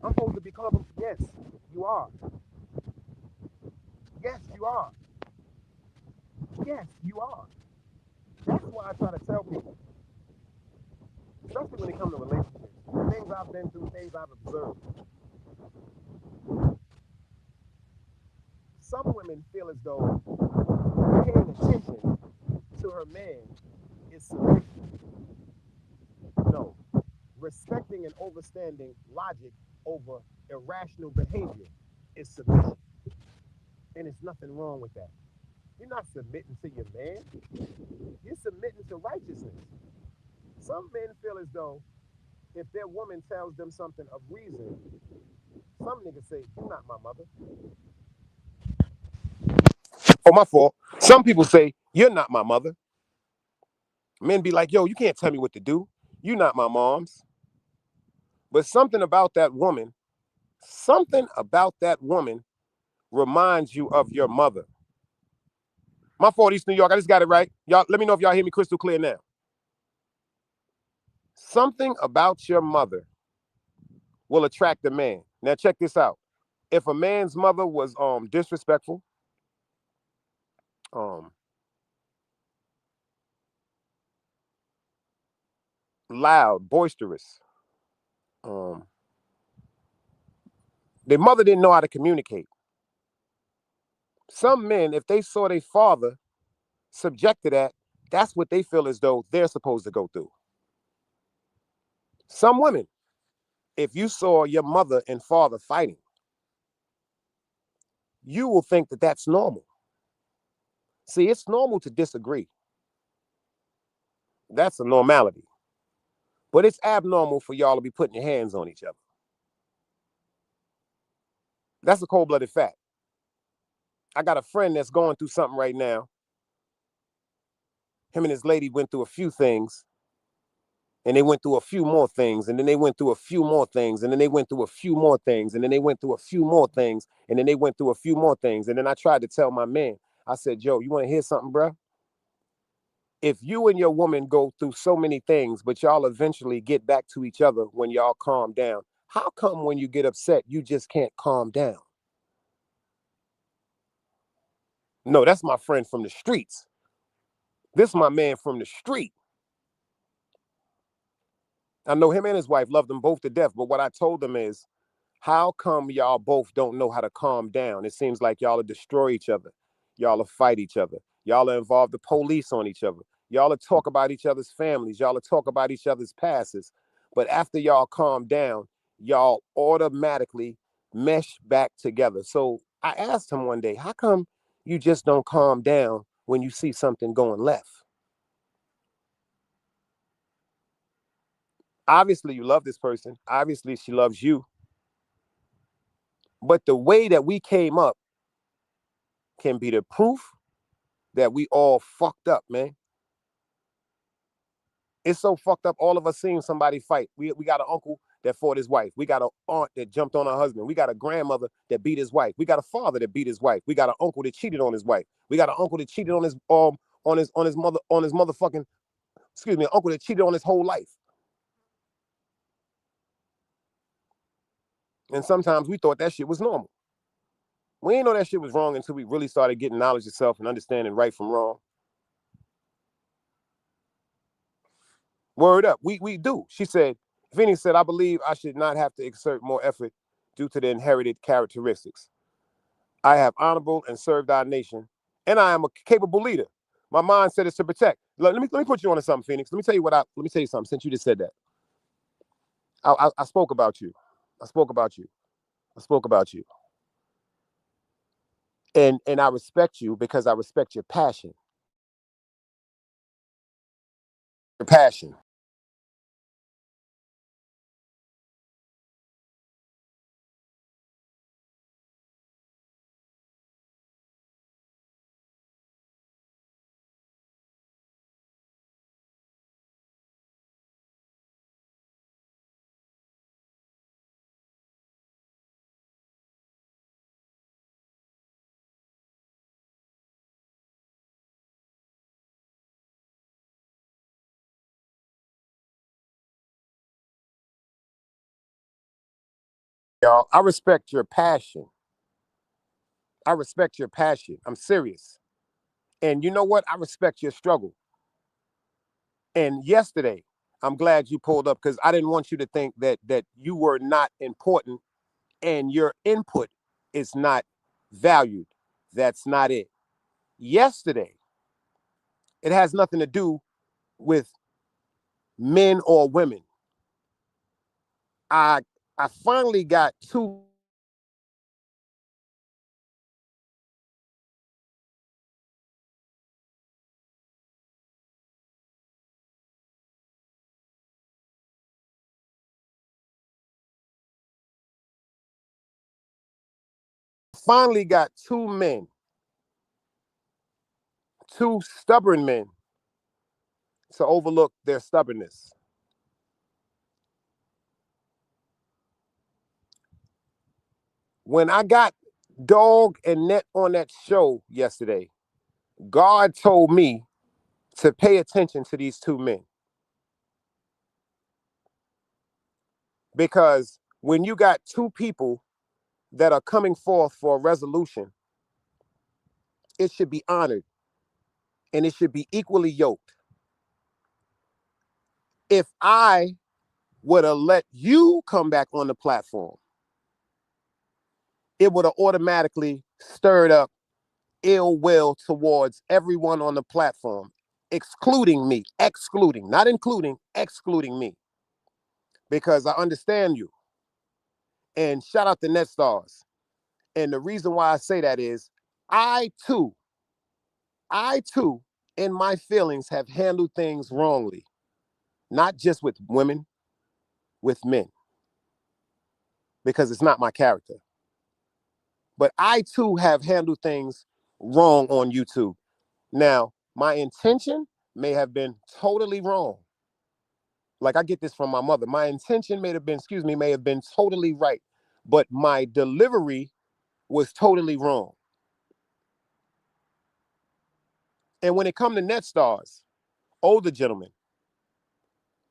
I'm supposed to be comfortable. Yes, you are. Yes, you are. Yes, you are. That's why I try to tell people, especially when it comes to relationships, things I've been through, things I've observed. Some women feel as though paying attention to her man is submission. No. Respecting and understanding logic over irrational behavior is submission. And there's nothing wrong with that. You're not submitting to your man. You're submitting to righteousness. Some men feel as though if their woman tells them something of reason, some niggas say, you're not my mother. Oh, my fault. Some people say, you're not my mother. Men be like, yo, you can't tell me what to do. You're not my mom's. But something about that woman reminds you of your mother. My fault, East New York. I just got it right. Y'all, let me know if y'all hear me crystal clear now. Something about your mother will attract a man. Now check this out. If a man's mother was disrespectful, loud, boisterous, their mother didn't know how to communicate. Some men, if they saw their father subject to that, that's what they feel as though they're supposed to go through. Some women, if you saw your mother and father fighting, you will think that that's normal. See, it's normal to disagree. That's a normality. But it's abnormal for y'all to be putting your hands on each other. That's a cold-blooded fact. I got a friend that's going through something right now. Him and his lady went through a few things, and they went through a few more things, and then they went through a few more things, and then they went through a few more things, and then they went through a few more things, and then they went through a few more things. And then I tried to tell my man, I said, yo, you want to hear something, bro? If you and your woman go through so many things, but y'all eventually get back to each other when y'all calm down, how come when you get upset, you just can't calm down? No, that's my friend from the streets. This is my man from the street. I know him and his wife loved them both to death, but what I told them is, how come y'all both don't know how to calm down? It seems like y'all will destroy each other. Y'all will fight each other. Y'all will involve the police on each other. Y'all will talk about each other's families. Y'all will talk about each other's pasts. But after y'all calm down, y'all automatically mesh back together. So I asked him one day, how come you just don't calm down when you see something going left? Obviously, you love this person. Obviously, she loves you. But the way that we came up can be the proof that we all fucked up, man. It's so fucked up. All of us seeing somebody fight. We got an uncle that fought his wife. We got an aunt that jumped on her husband. We got a grandmother that beat his wife. We got a father that beat his wife. We got an uncle that cheated on his wife. We got an uncle that cheated on his motherfucking, excuse me, an uncle that cheated on his whole life. And sometimes we thought that shit was normal. We didn't know that shit was wrong until we really started getting knowledge of self and understanding right from wrong. Word up, we do. She said, Vinny said, I believe I should not have to exert more effort due to the inherited characteristics. I have honorable and served our nation, and I am a capable leader. My mindset is to protect. Let me put you on to something, Phoenix. Let me tell you something, since you just said that. I spoke about you. I spoke about you. I spoke about you. And I respect you because I respect your passion. Your passion. Y'all, I respect your passion. I respect your passion. I'm serious. And you know what? I respect your struggle. And yesterday, I'm glad you pulled up because I didn't want you to think that you were not important and your input is not valued. That's not it. Yesterday, it has nothing to do with men or women. I I finally got two finally got two men, two stubborn men to overlook their stubbornness. When I got Dog and Net on that show yesterday, God told me to pay attention to these two men. Because when you got two people that are coming forth for a resolution, it should be honored and it should be equally yoked. If I would have let you come back on the platform, it would have automatically stirred up ill will towards everyone on the platform, excluding, not including, excluding me, because I understand you. And shout out to Net Stars. And the reason why I say that is I too, in my feelings, have handled things wrongly, not just with women, with men, because it's not my character. But I too have handled things wrong on YouTube. Now, my intention may have been totally wrong. Like I get this from my mother. My intention may have been totally right, but my delivery was totally wrong. And when it come to Net Stars, older gentlemen,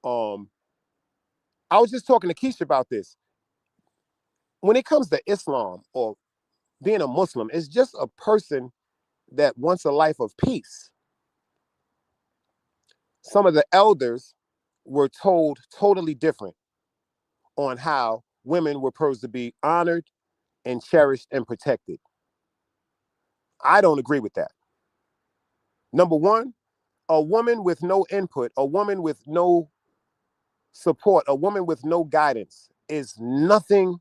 I was just talking to Keisha about this. When it comes to Islam or being a Muslim, it's just a person that wants a life of peace. Some of the elders were told totally different on how women were supposed to be honored and cherished and protected. I don't agree with that. Number one, a woman with no input, a woman with no support, a woman with no guidance is nothing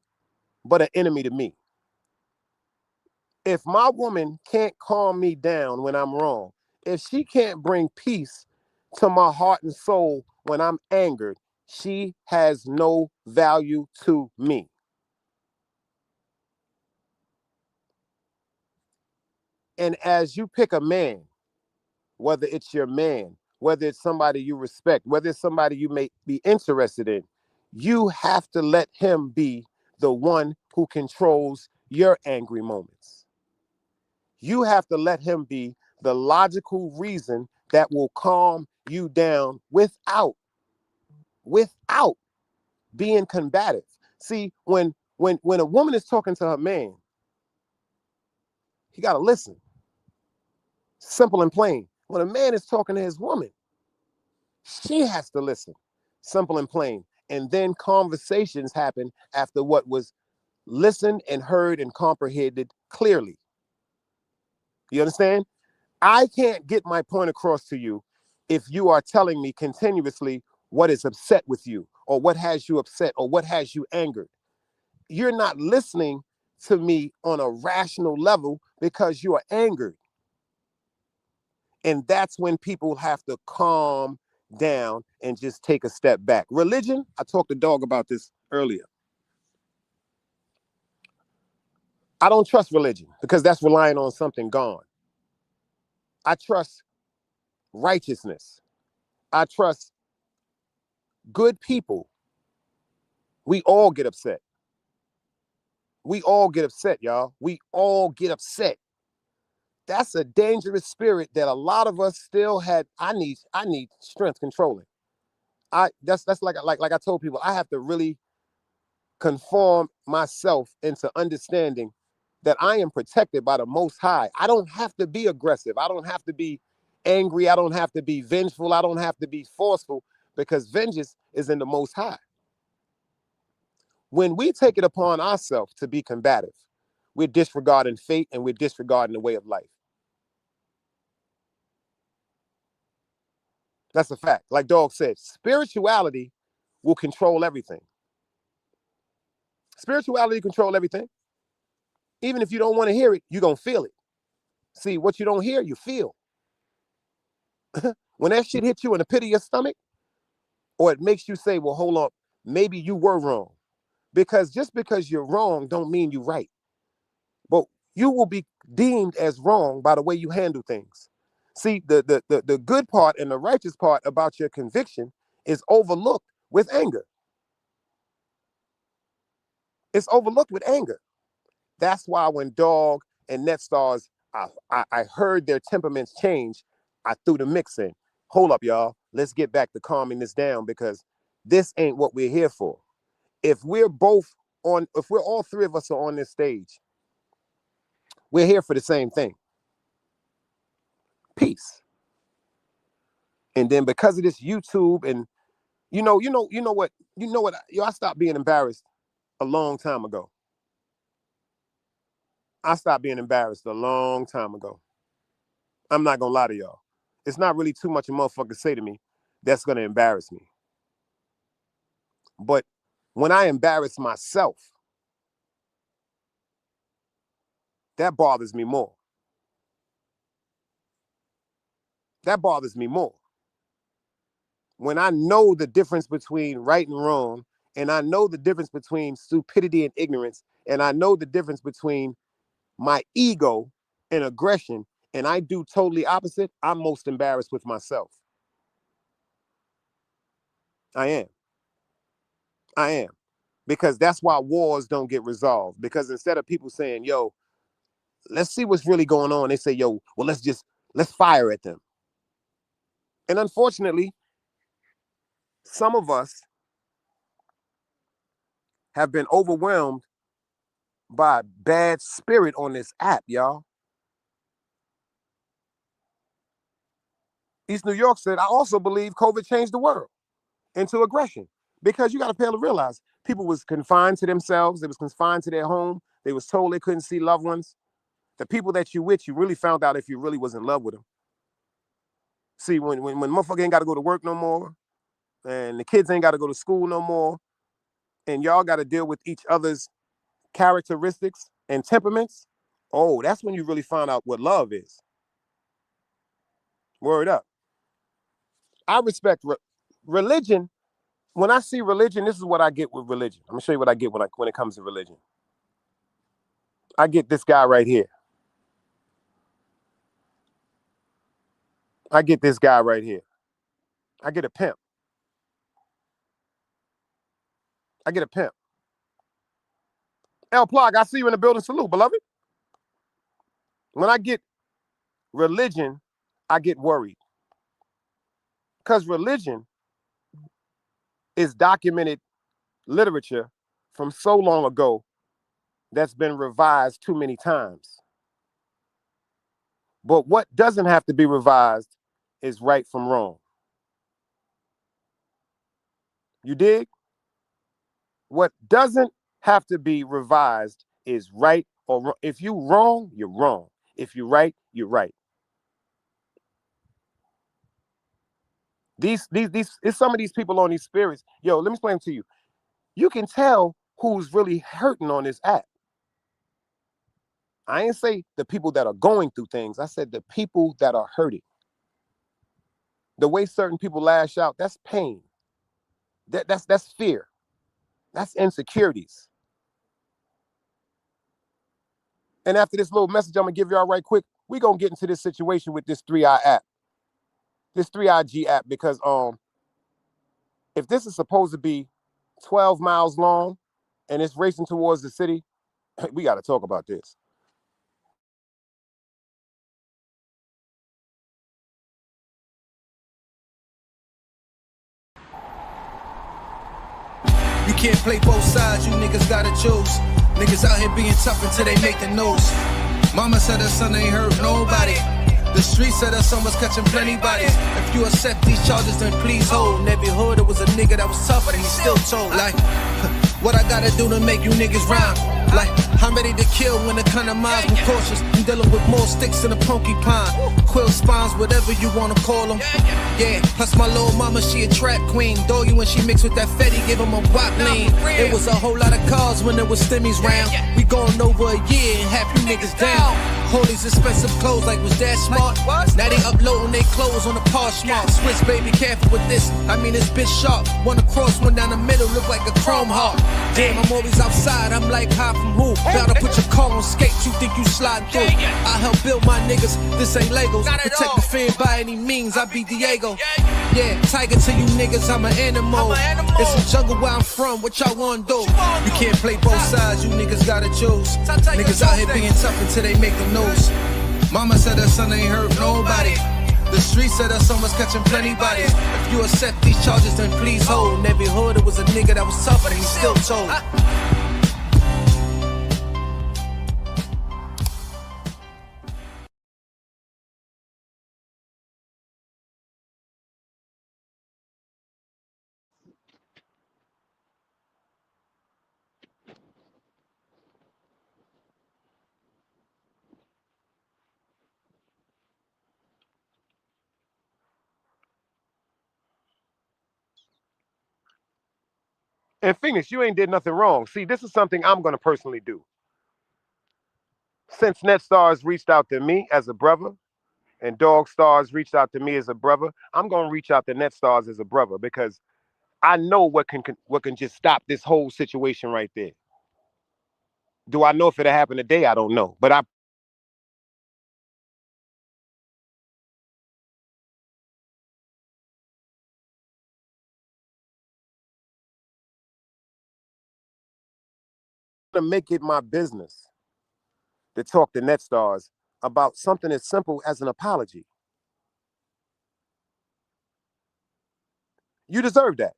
but an enemy to me. If my woman can't calm me down when I'm wrong, if she can't bring peace to my heart and soul when I'm angered, she has no value to me. And as you pick a man, whether it's your man, whether it's somebody you respect, whether it's somebody you may be interested in, you have to let him be the one who controls your angry moments. You have to let him be the logical reason that will calm you down without being combative. See, when a woman is talking to her man, he got to listen. Simple and plain. When a man is talking to his woman, she has to listen. Simple and plain. And then conversations happen after what was listened and heard and comprehended clearly. You understand? I can't get my point across to you if you are telling me continuously what is upset with you or what has you upset or what has you angered. You're not listening to me on a rational level because you are angered. And that's when people have to calm down and just take a step back. Religion, I talked to Dog about this earlier. I don't trust religion because that's relying on something gone. I trust righteousness. I trust good people. We all get upset. We all get upset, y'all. We all get upset. That's a dangerous spirit that a lot of us still had. I need strength controlling. That's like I told people, I have to really conform myself into understanding that I am protected by the Most High. I don't have to be aggressive. I don't have to be angry. I don't have to be vengeful. I don't have to be forceful because vengeance is in the Most High. When we take it upon ourselves to be combative, we're disregarding fate and we're disregarding the way of life. That's a fact. Like Dog said, spirituality will control everything. Spirituality control everything. Even if you don't want to hear it, you're going to feel it. See, what you don't hear, you feel. When that shit hits you in the pit of your stomach, or it makes you say, well, hold up, maybe you were wrong. Because just because you're wrong don't mean you're right. But you will be deemed as wrong by the way you handle things. See, the good part and the righteous part about your conviction is overlooked with anger. It's overlooked with anger. That's why when Dog and Netstars, I heard their temperaments change, I threw the mix in. Hold up, y'all. Let's get back to calming this down because this ain't what we're here for. If we're all three of us are on this stage, we're here for the same thing. Peace. And then because of this YouTube and you know what, I stopped being embarrassed a long time ago. I stopped being embarrassed a long time ago. I'm not gonna lie to y'all. It's not really too much a motherfucker say to me that's gonna embarrass me. But when I embarrass myself, that bothers me more. That bothers me more. When I know the difference between right and wrong, and I know the difference between stupidity and ignorance, and I know the difference between my ego and aggression, and I do totally opposite, I'm most embarrassed with myself. I am. Because that's why wars don't get resolved. Because instead of people saying, yo, let's see what's really going on, they say, yo, well, let's fire at them. And unfortunately, some of us have been overwhelmed by bad spirit on this app, y'all. East New York said, I also believe COVID changed the world into aggression, because you got to fail to realize people was confined to themselves. They was confined to their home. They was told they couldn't see loved ones. The people that you with, you really found out if you really was in love with them. See, when motherfucker ain't got to go to work no more, and the kids ain't got to go to school no more, and y'all got to deal with each other's characteristics and temperaments, oh, that's when you really find out what love is. Word up. I respect religion. When I see religion, this is what I get with religion. I'm gonna show you what I get when it comes to religion. I get this guy right here. I get this guy right here. I get a pimp. I get a pimp. El Plug, I see you in the building. Salute, beloved. When I get religion, I get worried. Because religion is documented literature from so long ago that's been revised too many times. But what doesn't have to be revised is right from wrong. You dig? What doesn't have to be revised is right or wrong. If you wrong, you're wrong. If you're right, you're right. It's some of these people on these spirits. Yo, let me explain to you. You can tell who's really hurting on this app. I ain't say the people that are going through things. I said the people that are hurting. The way certain people lash out, that's pain. That's fear. That's insecurities. And after this little message I'm gonna give y'all right quick, we're gonna get into this situation with this 3i app. This 3IG app, because if this is supposed to be 12 miles long and it's racing towards the city, we gotta talk about this. You can't play both sides, you niggas gotta choose. Niggas out here being tough until they make the news. Mama said her son ain't hurt nobody. The streets said her son was catching plenty bodies. If you accept these charges, then please hold. In every hood, it was a nigga that was tough, and he still told. Like, what I gotta do to make you niggas rhyme? Like, I'm ready to kill when it kind of minds I'm cautious. I'm dealing with more sticks than a porcupine. Quill spines, whatever you wanna call them. Yeah, plus my little mama, she a trap queen. Doggy when she mixed with that Fetty, give him a wop lean. It was a whole lot of cars when there was stimmies round. We going over a year and half you niggas down. All these expensive clothes, like was that smart? Now they uploading their clothes on the Poshmark. Switch, baby, careful with this. I mean, it's bitch sharp. One across, one down the middle, look like a chrome heart. Damn, I'm always outside. I'm like, high from who? Gotta put your car on skates. You think you slide through? I help build my niggas. This ain't Legos. Protect the fan by any means. I be Diego. Yeah, tiger to you niggas. I'm an animal. It's a jungle where I'm from. What y'all wanna do? You can't play both sides. You niggas gotta choose. Niggas out here being tough until they make the news. Mama said her son ain't hurt nobody. The streets said her son was catching plenty bodies. If you accept these charges, then please hold. In every hood, it was a nigga that was tough, and he still told. And Phoenix, you ain't did nothing wrong. See, this is something I'm gonna personally do. Since NetStars reached out to me as a brother, and Dog Stars reached out to me as a brother, I'm gonna reach out to NetStars as a brother, because I know what can just stop this whole situation right there. Do I know if it'll happen today? I don't know, but I to make it my business to talk to NetStars about something as simple as an apology. You deserve that.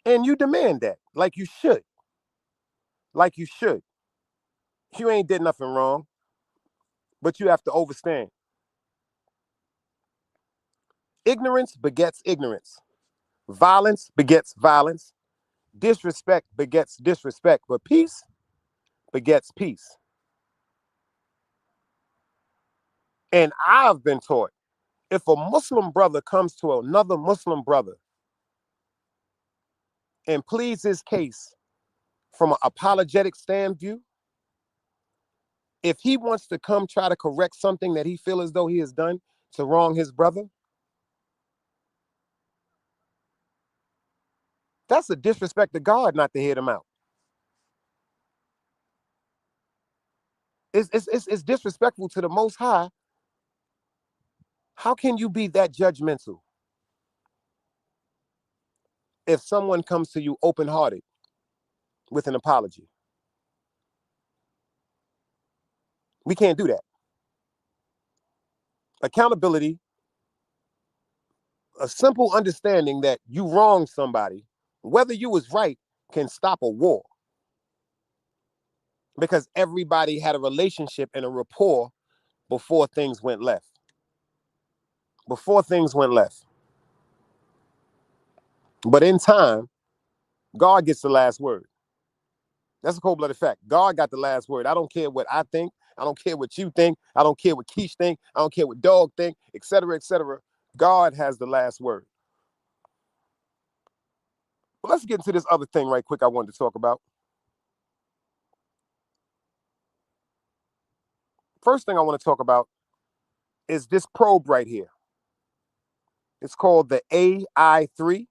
And you demand that, like you should. Like you should. You ain't did nothing wrong, but you have to understand. Ignorance begets ignorance. Violence begets violence. Disrespect begets disrespect. But peace begets peace. And I've been taught, if a Muslim brother comes to another Muslim brother and pleads his case from an apologetic stand view, if he wants to come try to correct something that he feels as though he has done to wrong his brother, that's a disrespect to God not to hear them out. It's disrespectful to the Most High. How can you be that judgmental if someone comes to you open-hearted with an apology? We can't do that. Accountability, a simple understanding that you wronged somebody, whether you was right, can stop a war. Because everybody had a relationship and a rapport before things went left. Before things went left. But in time, God gets the last word. That's a cold-blooded fact. God got the last word. I don't care what I think. I don't care what you think. I don't care what Keish think. I don't care what Dog think, etc., etc. God has the last word. But let's get into this other thing right quick I wanted to talk about. First thing I want to talk about is this probe right here. It's called the AI-3.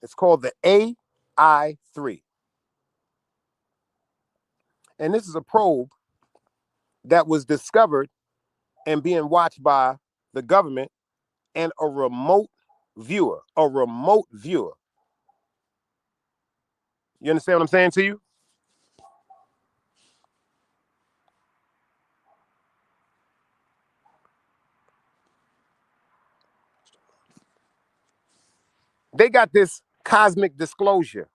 It's called the AI-3. And this is a probe that was discovered and being watched by the government and a remote viewer. A remote viewer. You understand what I'm saying to you? They got this cosmic disclosure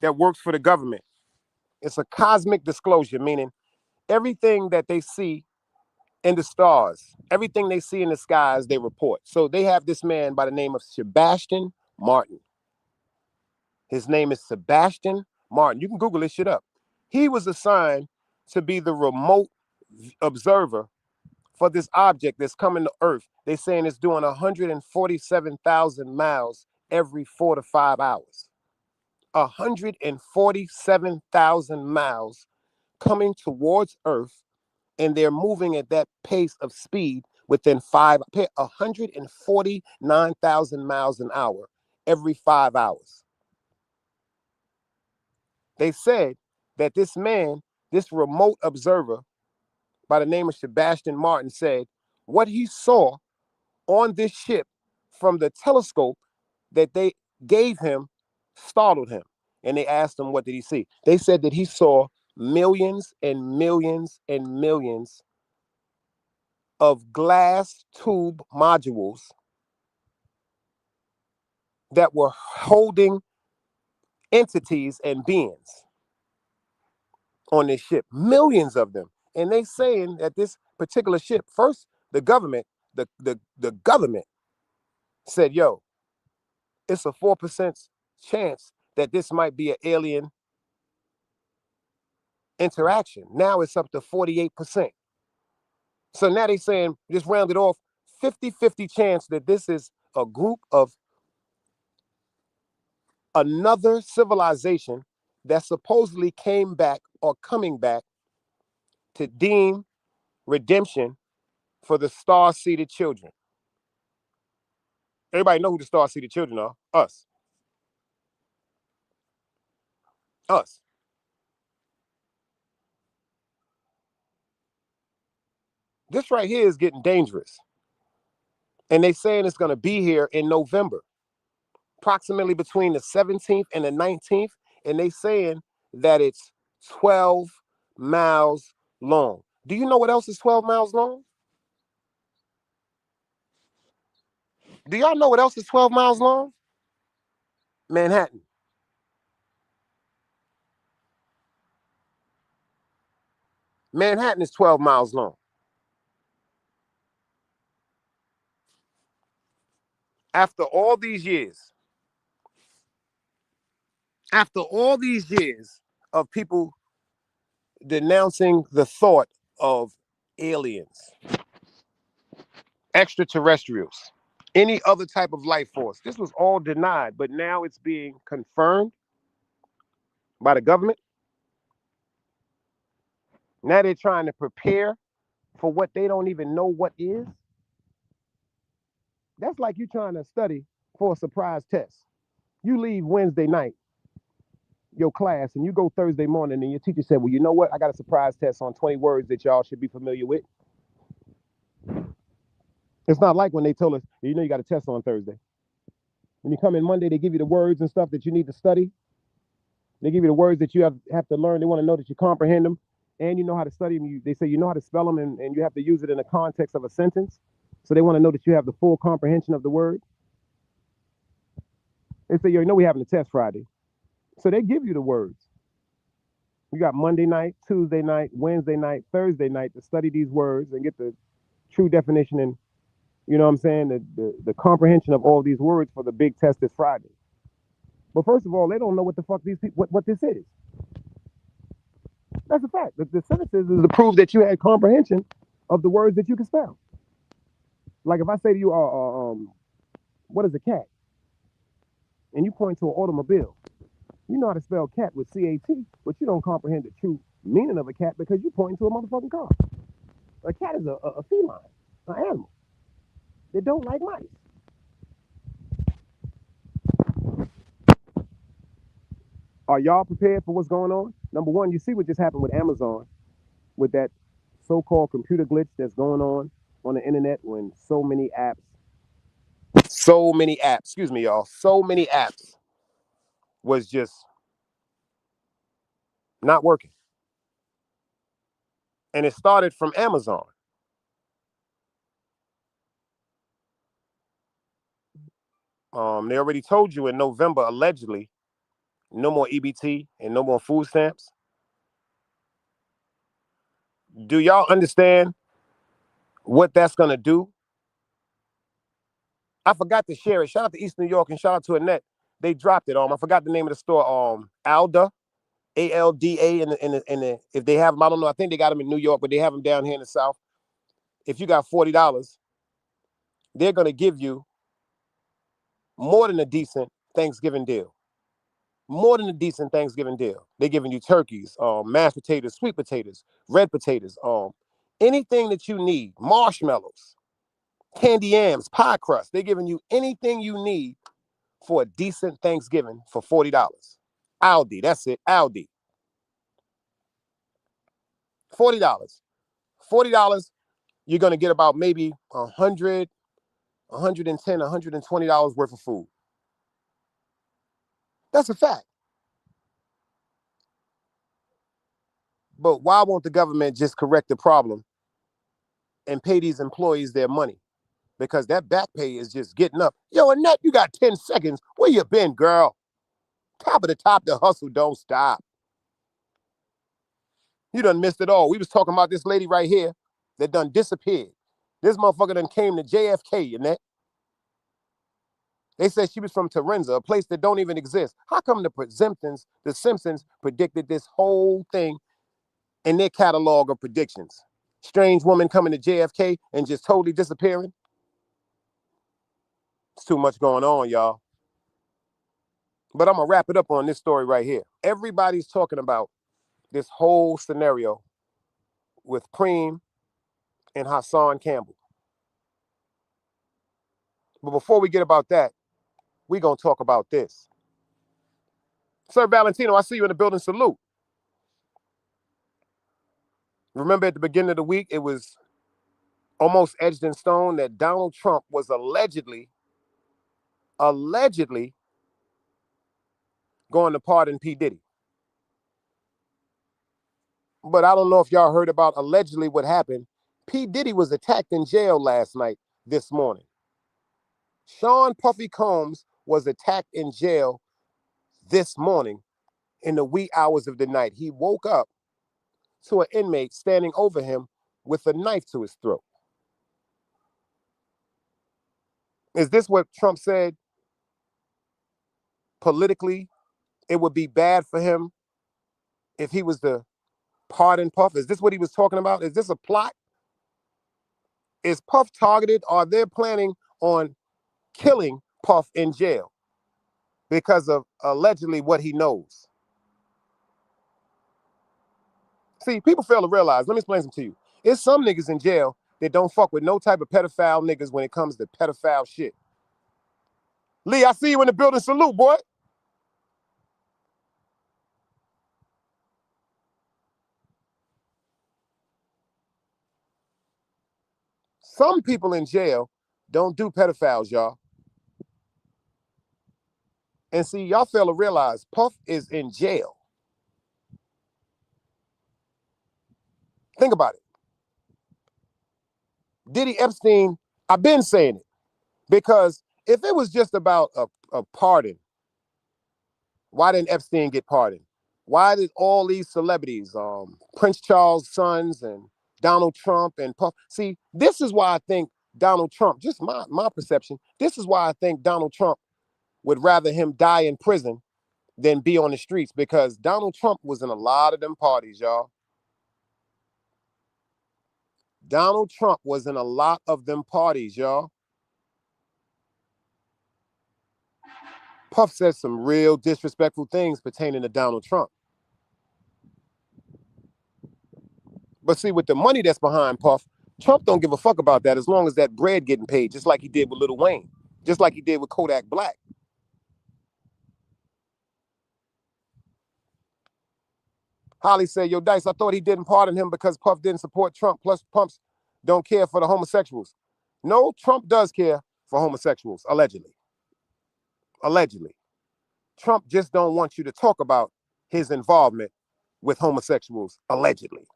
that works for the government. It's a cosmic disclosure, meaning everything that they see in the stars, everything they see in the skies, they report. So they have this man by the name of Sebastian Martin. His name is Sebastian Martin. You can Google this shit up. He was assigned to be the remote observer for this object that's coming to Earth. They're saying it's doing 147,000 miles every 4 to 5 hours. 147,000 miles coming towards Earth, and they're moving at that pace of speed within 149,000 miles an hour every 5 hours. They said that this man, this remote observer by the name of Sebastian Martin, said what he saw on this ship from the telescope that they gave him startled him. And they asked him, what did he see? They said that he saw millions and millions and millions of glass tube modules that were holding entities and beings on this ship, millions of them. And they saying that this particular ship, first, the government, the government said, yo, it's a 4% chance that this might be an alien interaction. Now it's up to 48%. So now they're saying, just rounded off, 50-50 chance that this is a group of another civilization that supposedly came back or coming back to deem redemption for the star-seeded children. Everybody know who the star-seeded children are? Us. Us. This right here is getting dangerous. And they saying it's going to be here in November, approximately between the 17th and the 19th. And they saying that it's 12 miles long. Do you know what else is 12 miles long? Do y'all know what else is 12 miles long? Manhattan. Manhattan is 12 miles long. After all these years, of people denouncing the thought of aliens, extraterrestrials, any other type of life force, this was all denied, but now it's being confirmed by the government. Now they're trying to prepare for what they don't even know what is. That's like you trying to study for a surprise test. You leave Wednesday night, your class, and you go Thursday morning, and your teacher said, well, you know what? I got a surprise test on 20 words that y'all should be familiar with. It's not like when they told us, you know, you got a test on Thursday. When you come in Monday, they give you the words and stuff that you need to study. They give you the words that you have to learn. They want to know that you comprehend them and you know how to study them. They say you know how to spell them and you have to use it in the context of a sentence. So they want to know that you have the full comprehension of the word. They say, you know, we're having a test Friday. So they give you the words. You got Monday night, Tuesday night, Wednesday night, Thursday night to study these words and get the true definition and, you know what I'm saying, the comprehension of all these words for the big test this Friday. But first of all, they don't know what the fuck these people, what this is. That's a fact. The synthesis is to prove that you had comprehension of the words that you can spell. Like if I say to you, what is a cat? And you point to an automobile. You know how to spell cat with C-A-T, but you don't comprehend the true meaning of a cat because you point to a motherfucking car. A cat is a feline, an animal. They don't like mice. Are y'all prepared for what's going on? Number one, you see what just happened with Amazon, with that so-called computer glitch that's going on the internet when so many apps, excuse me, y'all, so many apps was just not working. And it started from Amazon. They already told you in November, allegedly, no more EBT and no more food stamps. Do y'all understand what that's going to do? I forgot to share it. Shout out to East New York and shout out to Annette. They dropped it. I forgot the name of the store. Alda, ALDA. If they have them, I don't know. I think they got them in New York, but they have them down here in the South. If you got $40, they're going to give you more than a decent Thanksgiving deal. More than a decent Thanksgiving deal. They're giving you turkeys, mashed potatoes, sweet potatoes, red potatoes, anything that you need, marshmallows, candy yams, pie crust. They're giving you anything you need for a decent Thanksgiving for $40. Aldi, that's it, Aldi. $40. $40, you're going to get about maybe $100, $110, $120 worth of food. That's a fact. But why won't the government just correct the problem and pay these employees their money? Because that back pay is just getting up. Yo, Annette, you got 10 seconds. Where you been, girl? Top of the top, the hustle don't stop. You done missed it all. We was talking about this lady right here that done disappeared. This motherfucker done came to JFK, Annette. They said she was from Terenza, a place that don't even exist. How come the Simpsons predicted this whole thing in their catalog of predictions? Strange woman coming to JFK and just totally disappearing? It's too much going on, y'all. But I'm going to wrap it up on this story right here. Everybody's talking about this whole scenario with Preem and Hassan Campbell. But before we get about that, we're going to talk about this. Sir Valentino, I see you in the building. Salute. Remember at the beginning of the week, it was almost edged in stone that Donald Trump was allegedly going to pardon P Diddy. But I don't know if y'all heard about allegedly what happened. P Diddy was attacked in jail last night, this morning. Sean Puffy Combs was attacked in jail this morning in the wee hours of the night. He woke up to an inmate standing over him with a knife to his throat. Is this what Trump said politically? It would be bad for him if he was to pardon Puff? Is this what he was talking about? Is this a plot? Is Puff targeted? Are they planning on killing Puff in jail because of allegedly what he knows? See, people fail to realize, let me explain something to you. There's some niggas in jail that don't fuck with no type of pedophile niggas when it comes to pedophile shit. Lee, I see you in the building. Salute, boy. Some people in jail don't do pedophiles, y'all. And see, y'all fail to realize Puff is in jail. Think about it. Diddy Epstein, I've been saying it, because if it was just about a pardon, why didn't Epstein get pardoned? Why did all these celebrities, Prince Charles' sons and Donald Trump and Puff? See, this is why I think Donald Trump, just my perception, this is why I think Donald Trump would rather him die in prison than be on the streets, because Donald Trump was in a lot of them parties, y'all. Donald Trump was in a lot of them parties, y'all. Puff said some real disrespectful things pertaining to Donald Trump. But see, with the money that's behind Puff, Trump don't give a fuck about that as long as that bread getting paid, just like he did with Lil Wayne, just like he did with Kodak Black. Holly said, yo, Dice, I thought he didn't pardon him because Puff didn't support Trump, plus Pumps don't care for the homosexuals. No, Trump does care for homosexuals, allegedly. Allegedly. Trump just don't want you to talk about his involvement with homosexuals, allegedly.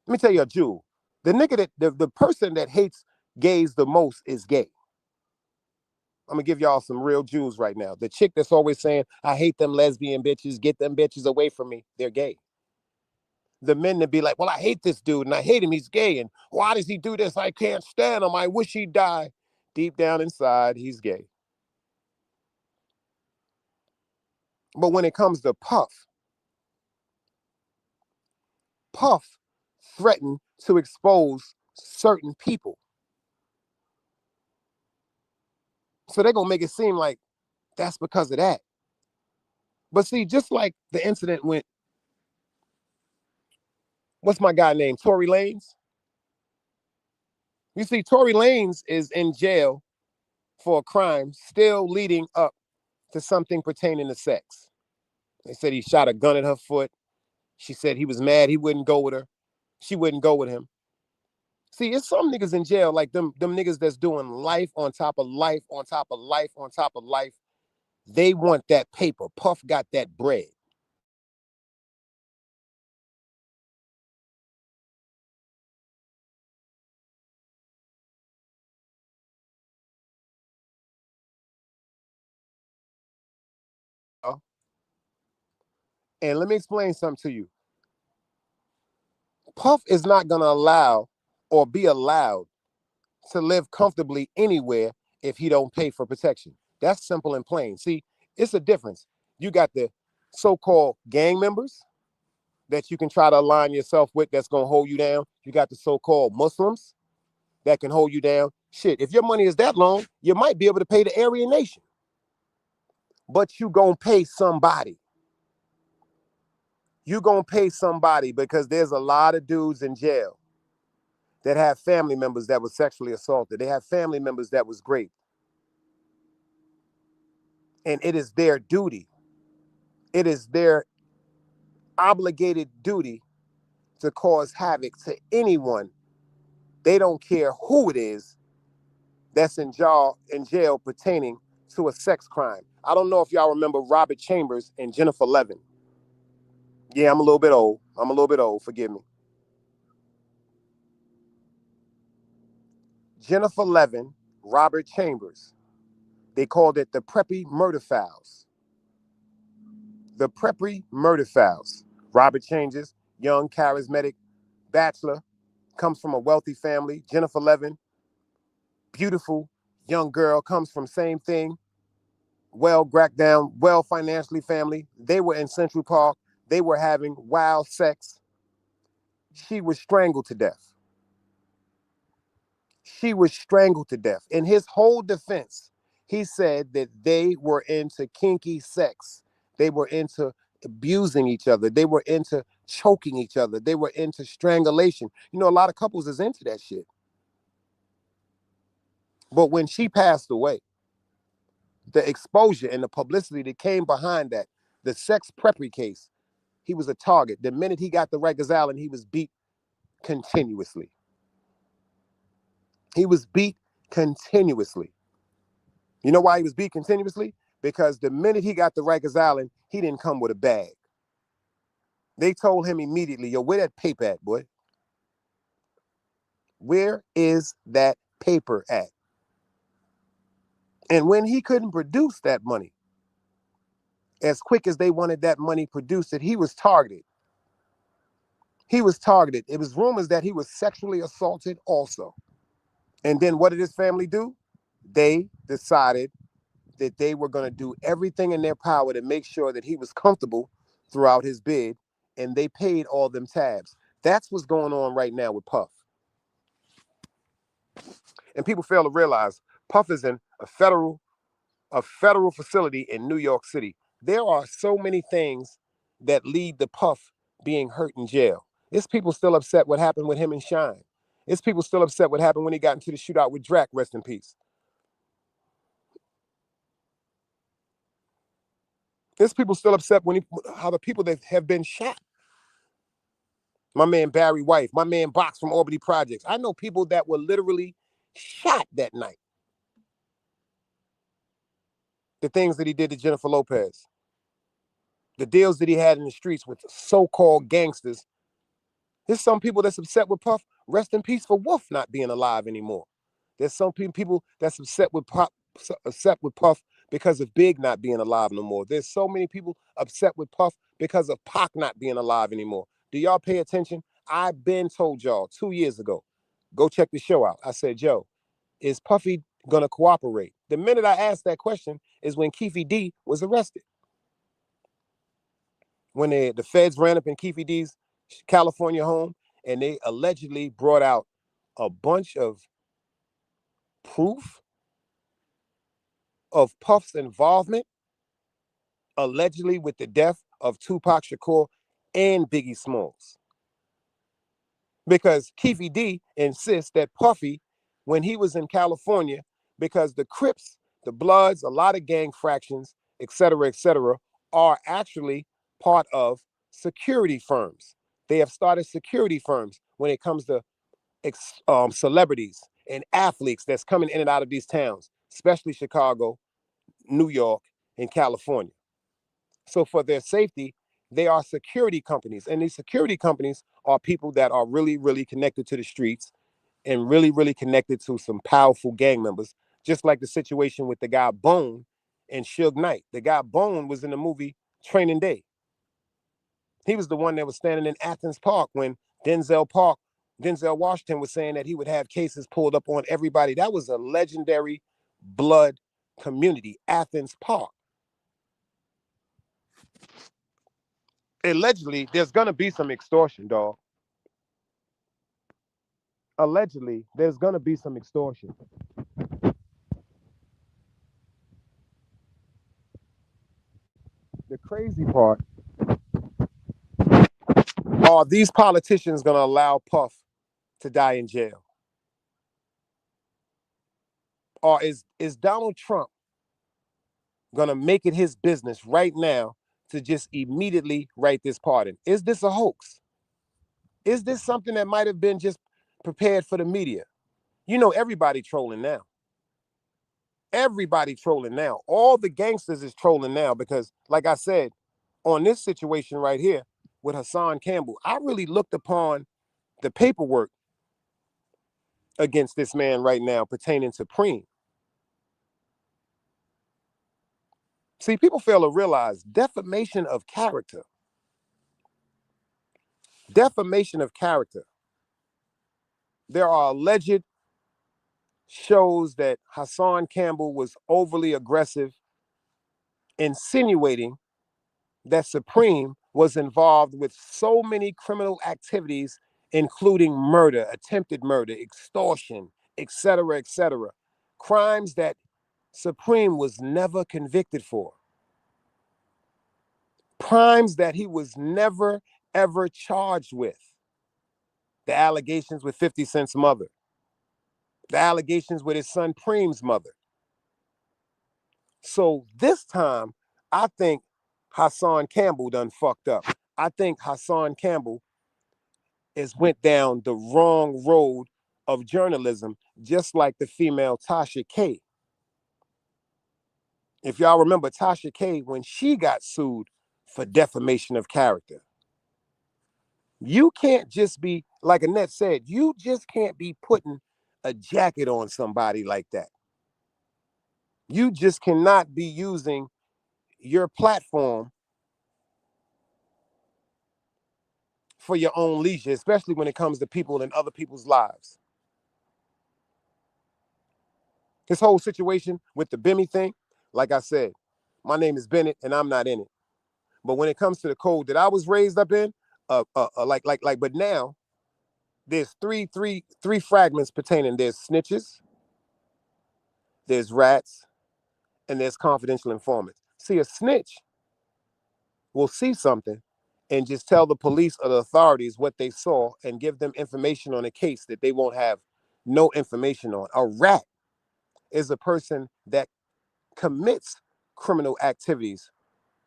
Let me tell you a Jew. The nigga that, the person that hates gays the most is gay. I'm gonna give y'all some real Jews right now. The chick that's always saying, I hate them lesbian bitches, get them bitches away from me, they're gay. The men that be like, well, I hate this dude and I hate him, he's gay, and why does he do this? I can't stand him, I wish he'd die. Deep down inside, he's gay. But when it comes to Puff, Puff threatened to expose certain people. So they're gonna make it seem like that's because of that. But see, just like the incident went, what's my guy named? Tory Lanez? You see, Tory Lanez is in jail for a crime still leading up to something pertaining to sex. They said he shot a gun at her foot. She said he was mad he wouldn't go with her. She wouldn't go with him. See, it's some niggas in jail, like them niggas that's doing life on top of life, on top of life, on top of life. They want that paper. Puff got that bread. And let me explain something to you. Puff is not going to allow or be allowed to live comfortably anywhere if he don't pay for protection. That's simple and plain. See, it's a difference. You got the so-called gang members that you can try to align yourself with that's going to hold you down. You got the so-called Muslims that can hold you down. Shit, if your money is that long, you might be able to pay the Aryan Nation. But you going to pay somebody. You going to pay somebody, because there's a lot of dudes in jail that have family members that was sexually assaulted. They have family members that was raped. And it is their duty. It is their obligated duty to cause havoc to anyone. They don't care who it is that's in jail pertaining to a sex crime. I don't know if y'all remember Robert Chambers and Jennifer Levin. Yeah, I'm a little bit old. Forgive me. Jennifer Levin, Robert Chambers. They called it the Preppy Murder Files. The Preppy Murder Files. Robert Chambers, young, charismatic bachelor, comes from a wealthy family. Jennifer Levin, beautiful young girl comes from same thing, well cracked down, well financially family. They were in Central Park. They were having wild sex. She was strangled to death. She was strangled to death. In his whole defense, he said that they were into kinky sex. They were into abusing each other. They were into choking each other. They were into strangulation. You know, a lot of couples is into that shit. But when she passed away, the exposure and the publicity that came behind that, the sex preppy case, he was a target. The minute he got the Rikers Island, he was beat continuously. He was beat continuously. You know why he was beat continuously? Because the minute he got the Rikers Island, he didn't come with a bag. They told him immediately, yo, where that paper at, boy? Where is that paper at? And when he couldn't produce that money as quick as they wanted that money produced, he was targeted. He was targeted. It was rumors that he was sexually assaulted also. And then what did his family do? They decided that they were going to do everything in their power to make sure that he was comfortable throughout his bid, and they paid all them tabs. That's what's going on right now with Puff. And people fail to realize Puff is in a federal facility in New York City. There are so many things that lead to Puff being hurt in jail. It's people still upset what happened with him and Shine. It's people still upset what happened when he got into the shootout with Drac, rest in peace. There's people still upset how the people that have been shot. My man Barry White, my man Box from Albany Projects. I know people that were literally shot that night. The things that he did to Jennifer Lopez. The deals that he had in the streets with so-called gangsters. There's some people that's upset with Puff. Rest in peace for Wolf not being alive anymore. There's some people that's upset with Puff because of Big not being alive no more. There's so many people upset with Puff because of Pac not being alive anymore. Do y'all pay attention? I've been told y'all 2 years ago, go check the show out. I said, yo, is Puffy gonna cooperate? The minute I asked that question is when Keefe D was arrested. When the feds ran up in Keefe D's California home and they allegedly brought out a bunch of proof of Puff's involvement, allegedly with the death of Tupac Shakur and Biggie Smalls. Because Keefe D insists that Puffy, when he was in California, because the Crips, the Bloods, a lot of gang fractions, et cetera, are actually part of security firms. They have started security firms when it comes to celebrities and athletes that's coming in and out of these towns, especially Chicago, New York, and California. So for their safety, they are security companies. And these security companies are people that are really, really connected to the streets and really, really connected to some powerful gang members, just like the situation with the guy Bone and Suge Knight. The guy Bone was in the movie Training Day. He was the one that was standing in Athens Park when Denzel Washington was saying that he would have cases pulled up on everybody. That was a legendary blood community, Athens Park. Allegedly, there's going to be some extortion, dog. Allegedly, there's going to be some extortion. The crazy part, are these politicians going to allow Puff to die in jail? Or is Donald Trump going to make it his business right now to just immediately write this pardon? Is this a hoax? Is this something that might have been just prepared for the media? You know, everybody trolling now. Everybody trolling now. All the gangsters is trolling now because, like I said, on this situation right here with Hassan Campbell, I really looked upon the paperwork against this man right now pertaining to Preem. See, people fail to realize defamation of character. Defamation of character. There are alleged shows that Hassan Campbell was overly aggressive, insinuating that Supreme was involved with so many criminal activities, including murder, attempted murder, extortion, etc., etc. Crimes that Supreme was never convicted for. Crimes that he was never, ever charged with. The allegations with 50 Cent's mother. The allegations with his son Preem's mother. So this time, I think Hassan Campbell done fucked up. I think Hassan Campbell went down the wrong road of journalism, just like the female Tasha K. If y'all remember Tasha K, when she got sued for defamation of character, you can't just be, like Annette said, you just can't be putting a jacket on somebody like that. You just cannot be using your platform for your own leisure, especially when it comes to people and other people's lives. This whole situation with the Bimmy thing, like I said, my name is Bennett and I'm not in it. But when it comes to the code that I was raised up in, but now there's three fragments pertaining. There's snitches, there's rats, and there's confidential informants. See, a snitch will see something and just tell the police or the authorities what they saw and give them information on a case that they won't have no information on. A rat is a person that commits criminal activities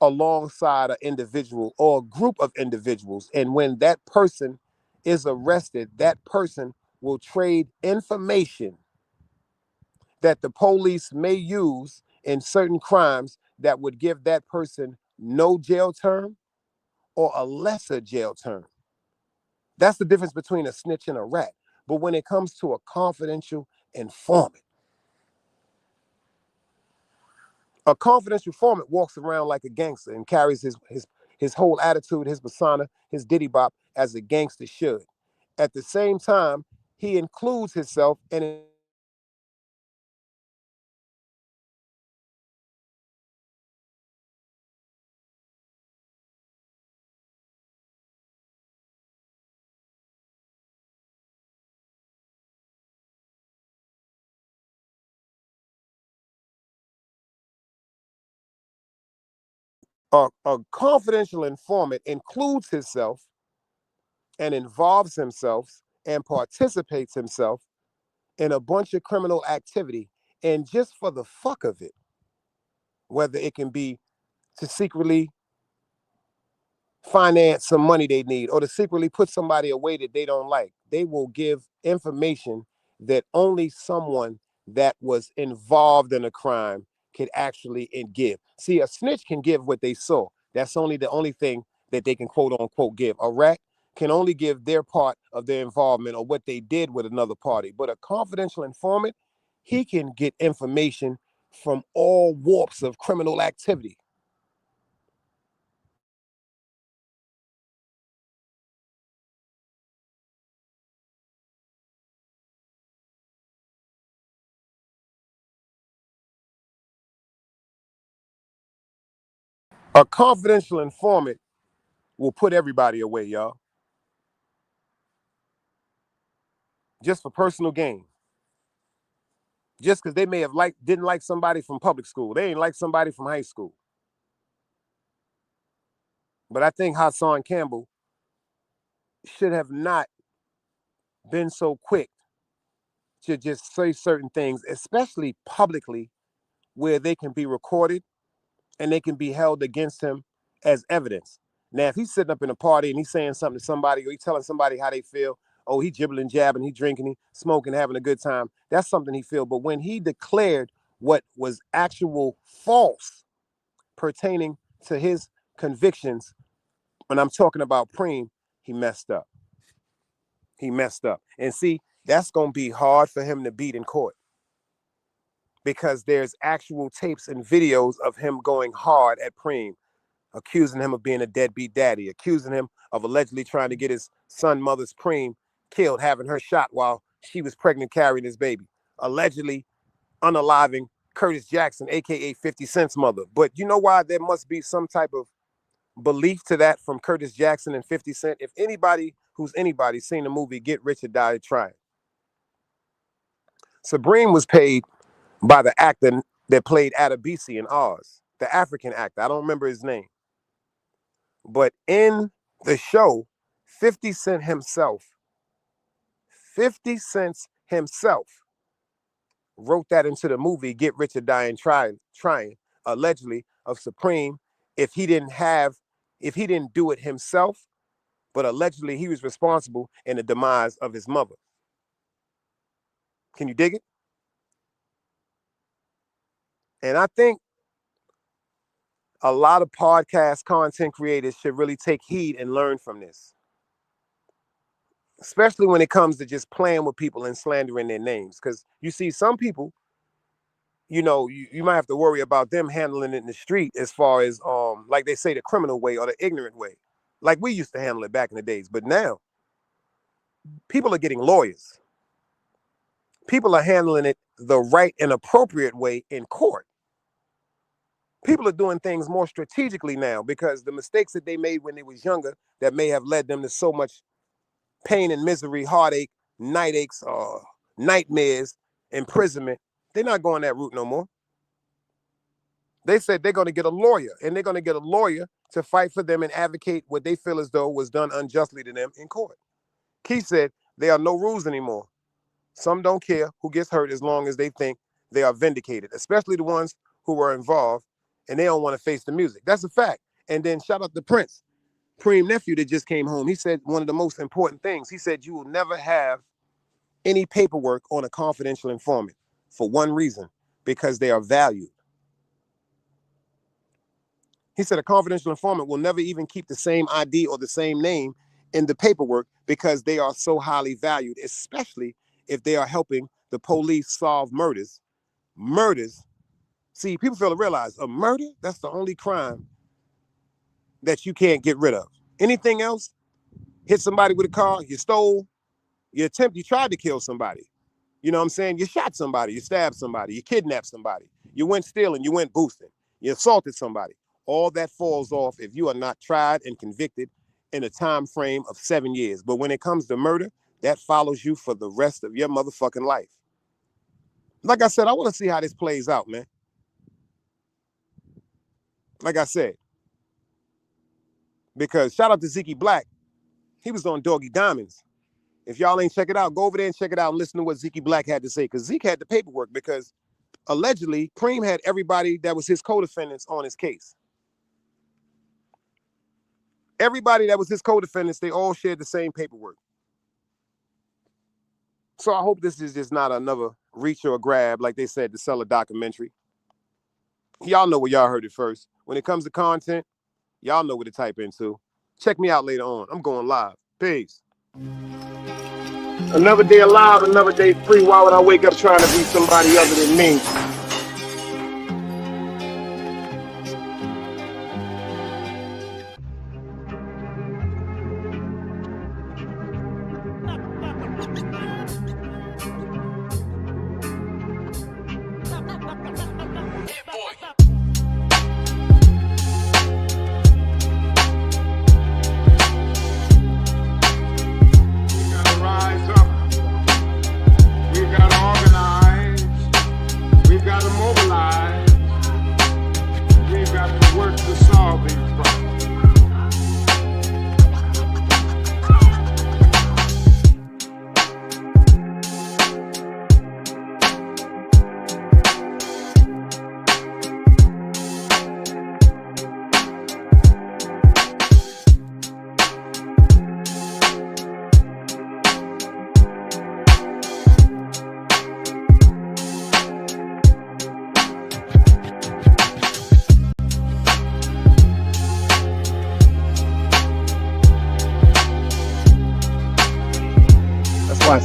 alongside an individual or a group of individuals. And when that person is arrested, that person will trade information that the police may use in certain crimes that would give that person no jail term or a lesser jail term. That's the difference between a snitch and a rat. But when it comes to a confidential informant walks around like a gangster and carries his whole attitude, his persona, his diddy bop as a gangster should. At the same time, he includes himself in a confidential informant includes himself and involves himself and participates himself in a bunch of criminal activity, and just for the fuck of it, whether it can be to secretly finance some money they need or to secretly put somebody away that they don't like, they will give information that only someone that was involved in a crime could actually give. See, a snitch can give what they saw. That's the only thing that they can quote unquote give. A rat can only give their part of their involvement or what they did with another party. But a confidential informant, he can get information from all warps of criminal activity. A confidential informant will put everybody away, y'all. Just for personal gain. Just because they may have didn't like somebody from public school. They ain't like somebody from high school. But I think Hassan Campbell should have not been so quick to just say certain things, especially publicly, where they can be recorded and they can be held against him as evidence. Now, if he's sitting up in a party and he's saying something to somebody or he's telling somebody how they feel, oh, he jibbling, jabbing, he drinking, he smoking, having a good time, that's something he feel. But when he declared what was actual false pertaining to his convictions, when I'm talking about Preem, he messed up. He messed up. And see, that's going to be hard for him to beat in court because there's actual tapes and videos of him going hard at Preem, accusing him of being a deadbeat daddy, accusing him of allegedly trying to get his son mother's Preem killed, having her shot while she was pregnant carrying his baby. allegedly unaliving Curtis Jackson, aka 50 Cent's mother. But you know why there must be some type of belief to that from Curtis Jackson and 50 Cent? If anybody who's anybody seen the movie Get Rich or Die Trying, Sabrine was paid by the actor that played Adebisi in Oz, the African actor. I don't remember his name. But in the show, 50 Cent himself wrote that into the movie Get Rich or Die Trying, allegedly, of Supreme, if he didn't do it himself, but allegedly he was responsible in the demise of his mother. Can you dig it? And I think a lot of podcast content creators should really take heed and learn from this, especially when it comes to just playing with people and slandering their names. Because you see some people, you know, you might have to worry about them handling it in the street as far as, like they say, the criminal way or the ignorant way, like we used to handle it back in the days. But now, people are getting lawyers. People are handling it the right and appropriate way in court. People are doing things more strategically now because the mistakes that they made when they was younger that may have led them to so much pain and misery, heartache, night aches, nightmares, imprisonment, they're not going that route no more. They said they're going to get a lawyer, and they're going to get a lawyer to fight for them and advocate what they feel as though was done unjustly to them in court. Keith said there are no rules anymore. Some don't care who gets hurt as long as they think they are vindicated, especially the ones who were involved and they don't want to face the music. That's a fact. And then shout out to Prince, Preem nephew that just came home. He said one of the most important things. He said you will never have any paperwork on a confidential informant for one reason, because they are valued. He said a confidential informant will never even keep the same ID or the same name in the paperwork because they are so highly valued, especially if they are helping the police solve murders. Murders. See, people fail to realize a murder, that's the only crime that you can't get rid of. Anything else, hit somebody with a car, you stole, you tried to kill somebody. You know what I'm saying? You shot somebody, you stabbed somebody, you kidnapped somebody, you went stealing, you went boosting, you assaulted somebody. All that falls off if you are not tried and convicted in a time frame of 7 years. But when it comes to murder, that follows you for the rest of your motherfucking life. Like I said, I want to see how this plays out, man. Like I said, because shout out to Zeke Black. He was on Doggy Diamonds. If y'all ain't check it out, go over there and check it out and listen to what Zeke Black had to say. Because Zeke had the paperwork, because allegedly Preem had everybody that was his co-defendants on his case. Everybody that was his co-defendants, they all shared the same paperwork. So I hope this is just not another reach or grab, like they said, to sell a documentary. Y'all know where y'all heard it first. When it comes to content, y'all know what to type into. Check me out later on. I'm going live. Peace. Another day alive, another day free. Why would I wake up trying to be somebody other than me?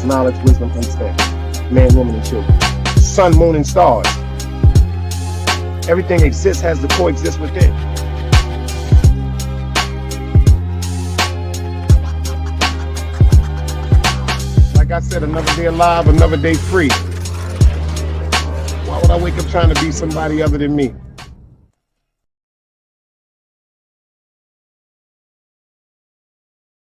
Knowledge, wisdom, understanding. Man, woman, and children. Sun, moon, and stars. Everything exists, has to coexist within. Like I said, another day alive, another day free. Why would I wake up trying to be somebody other than me?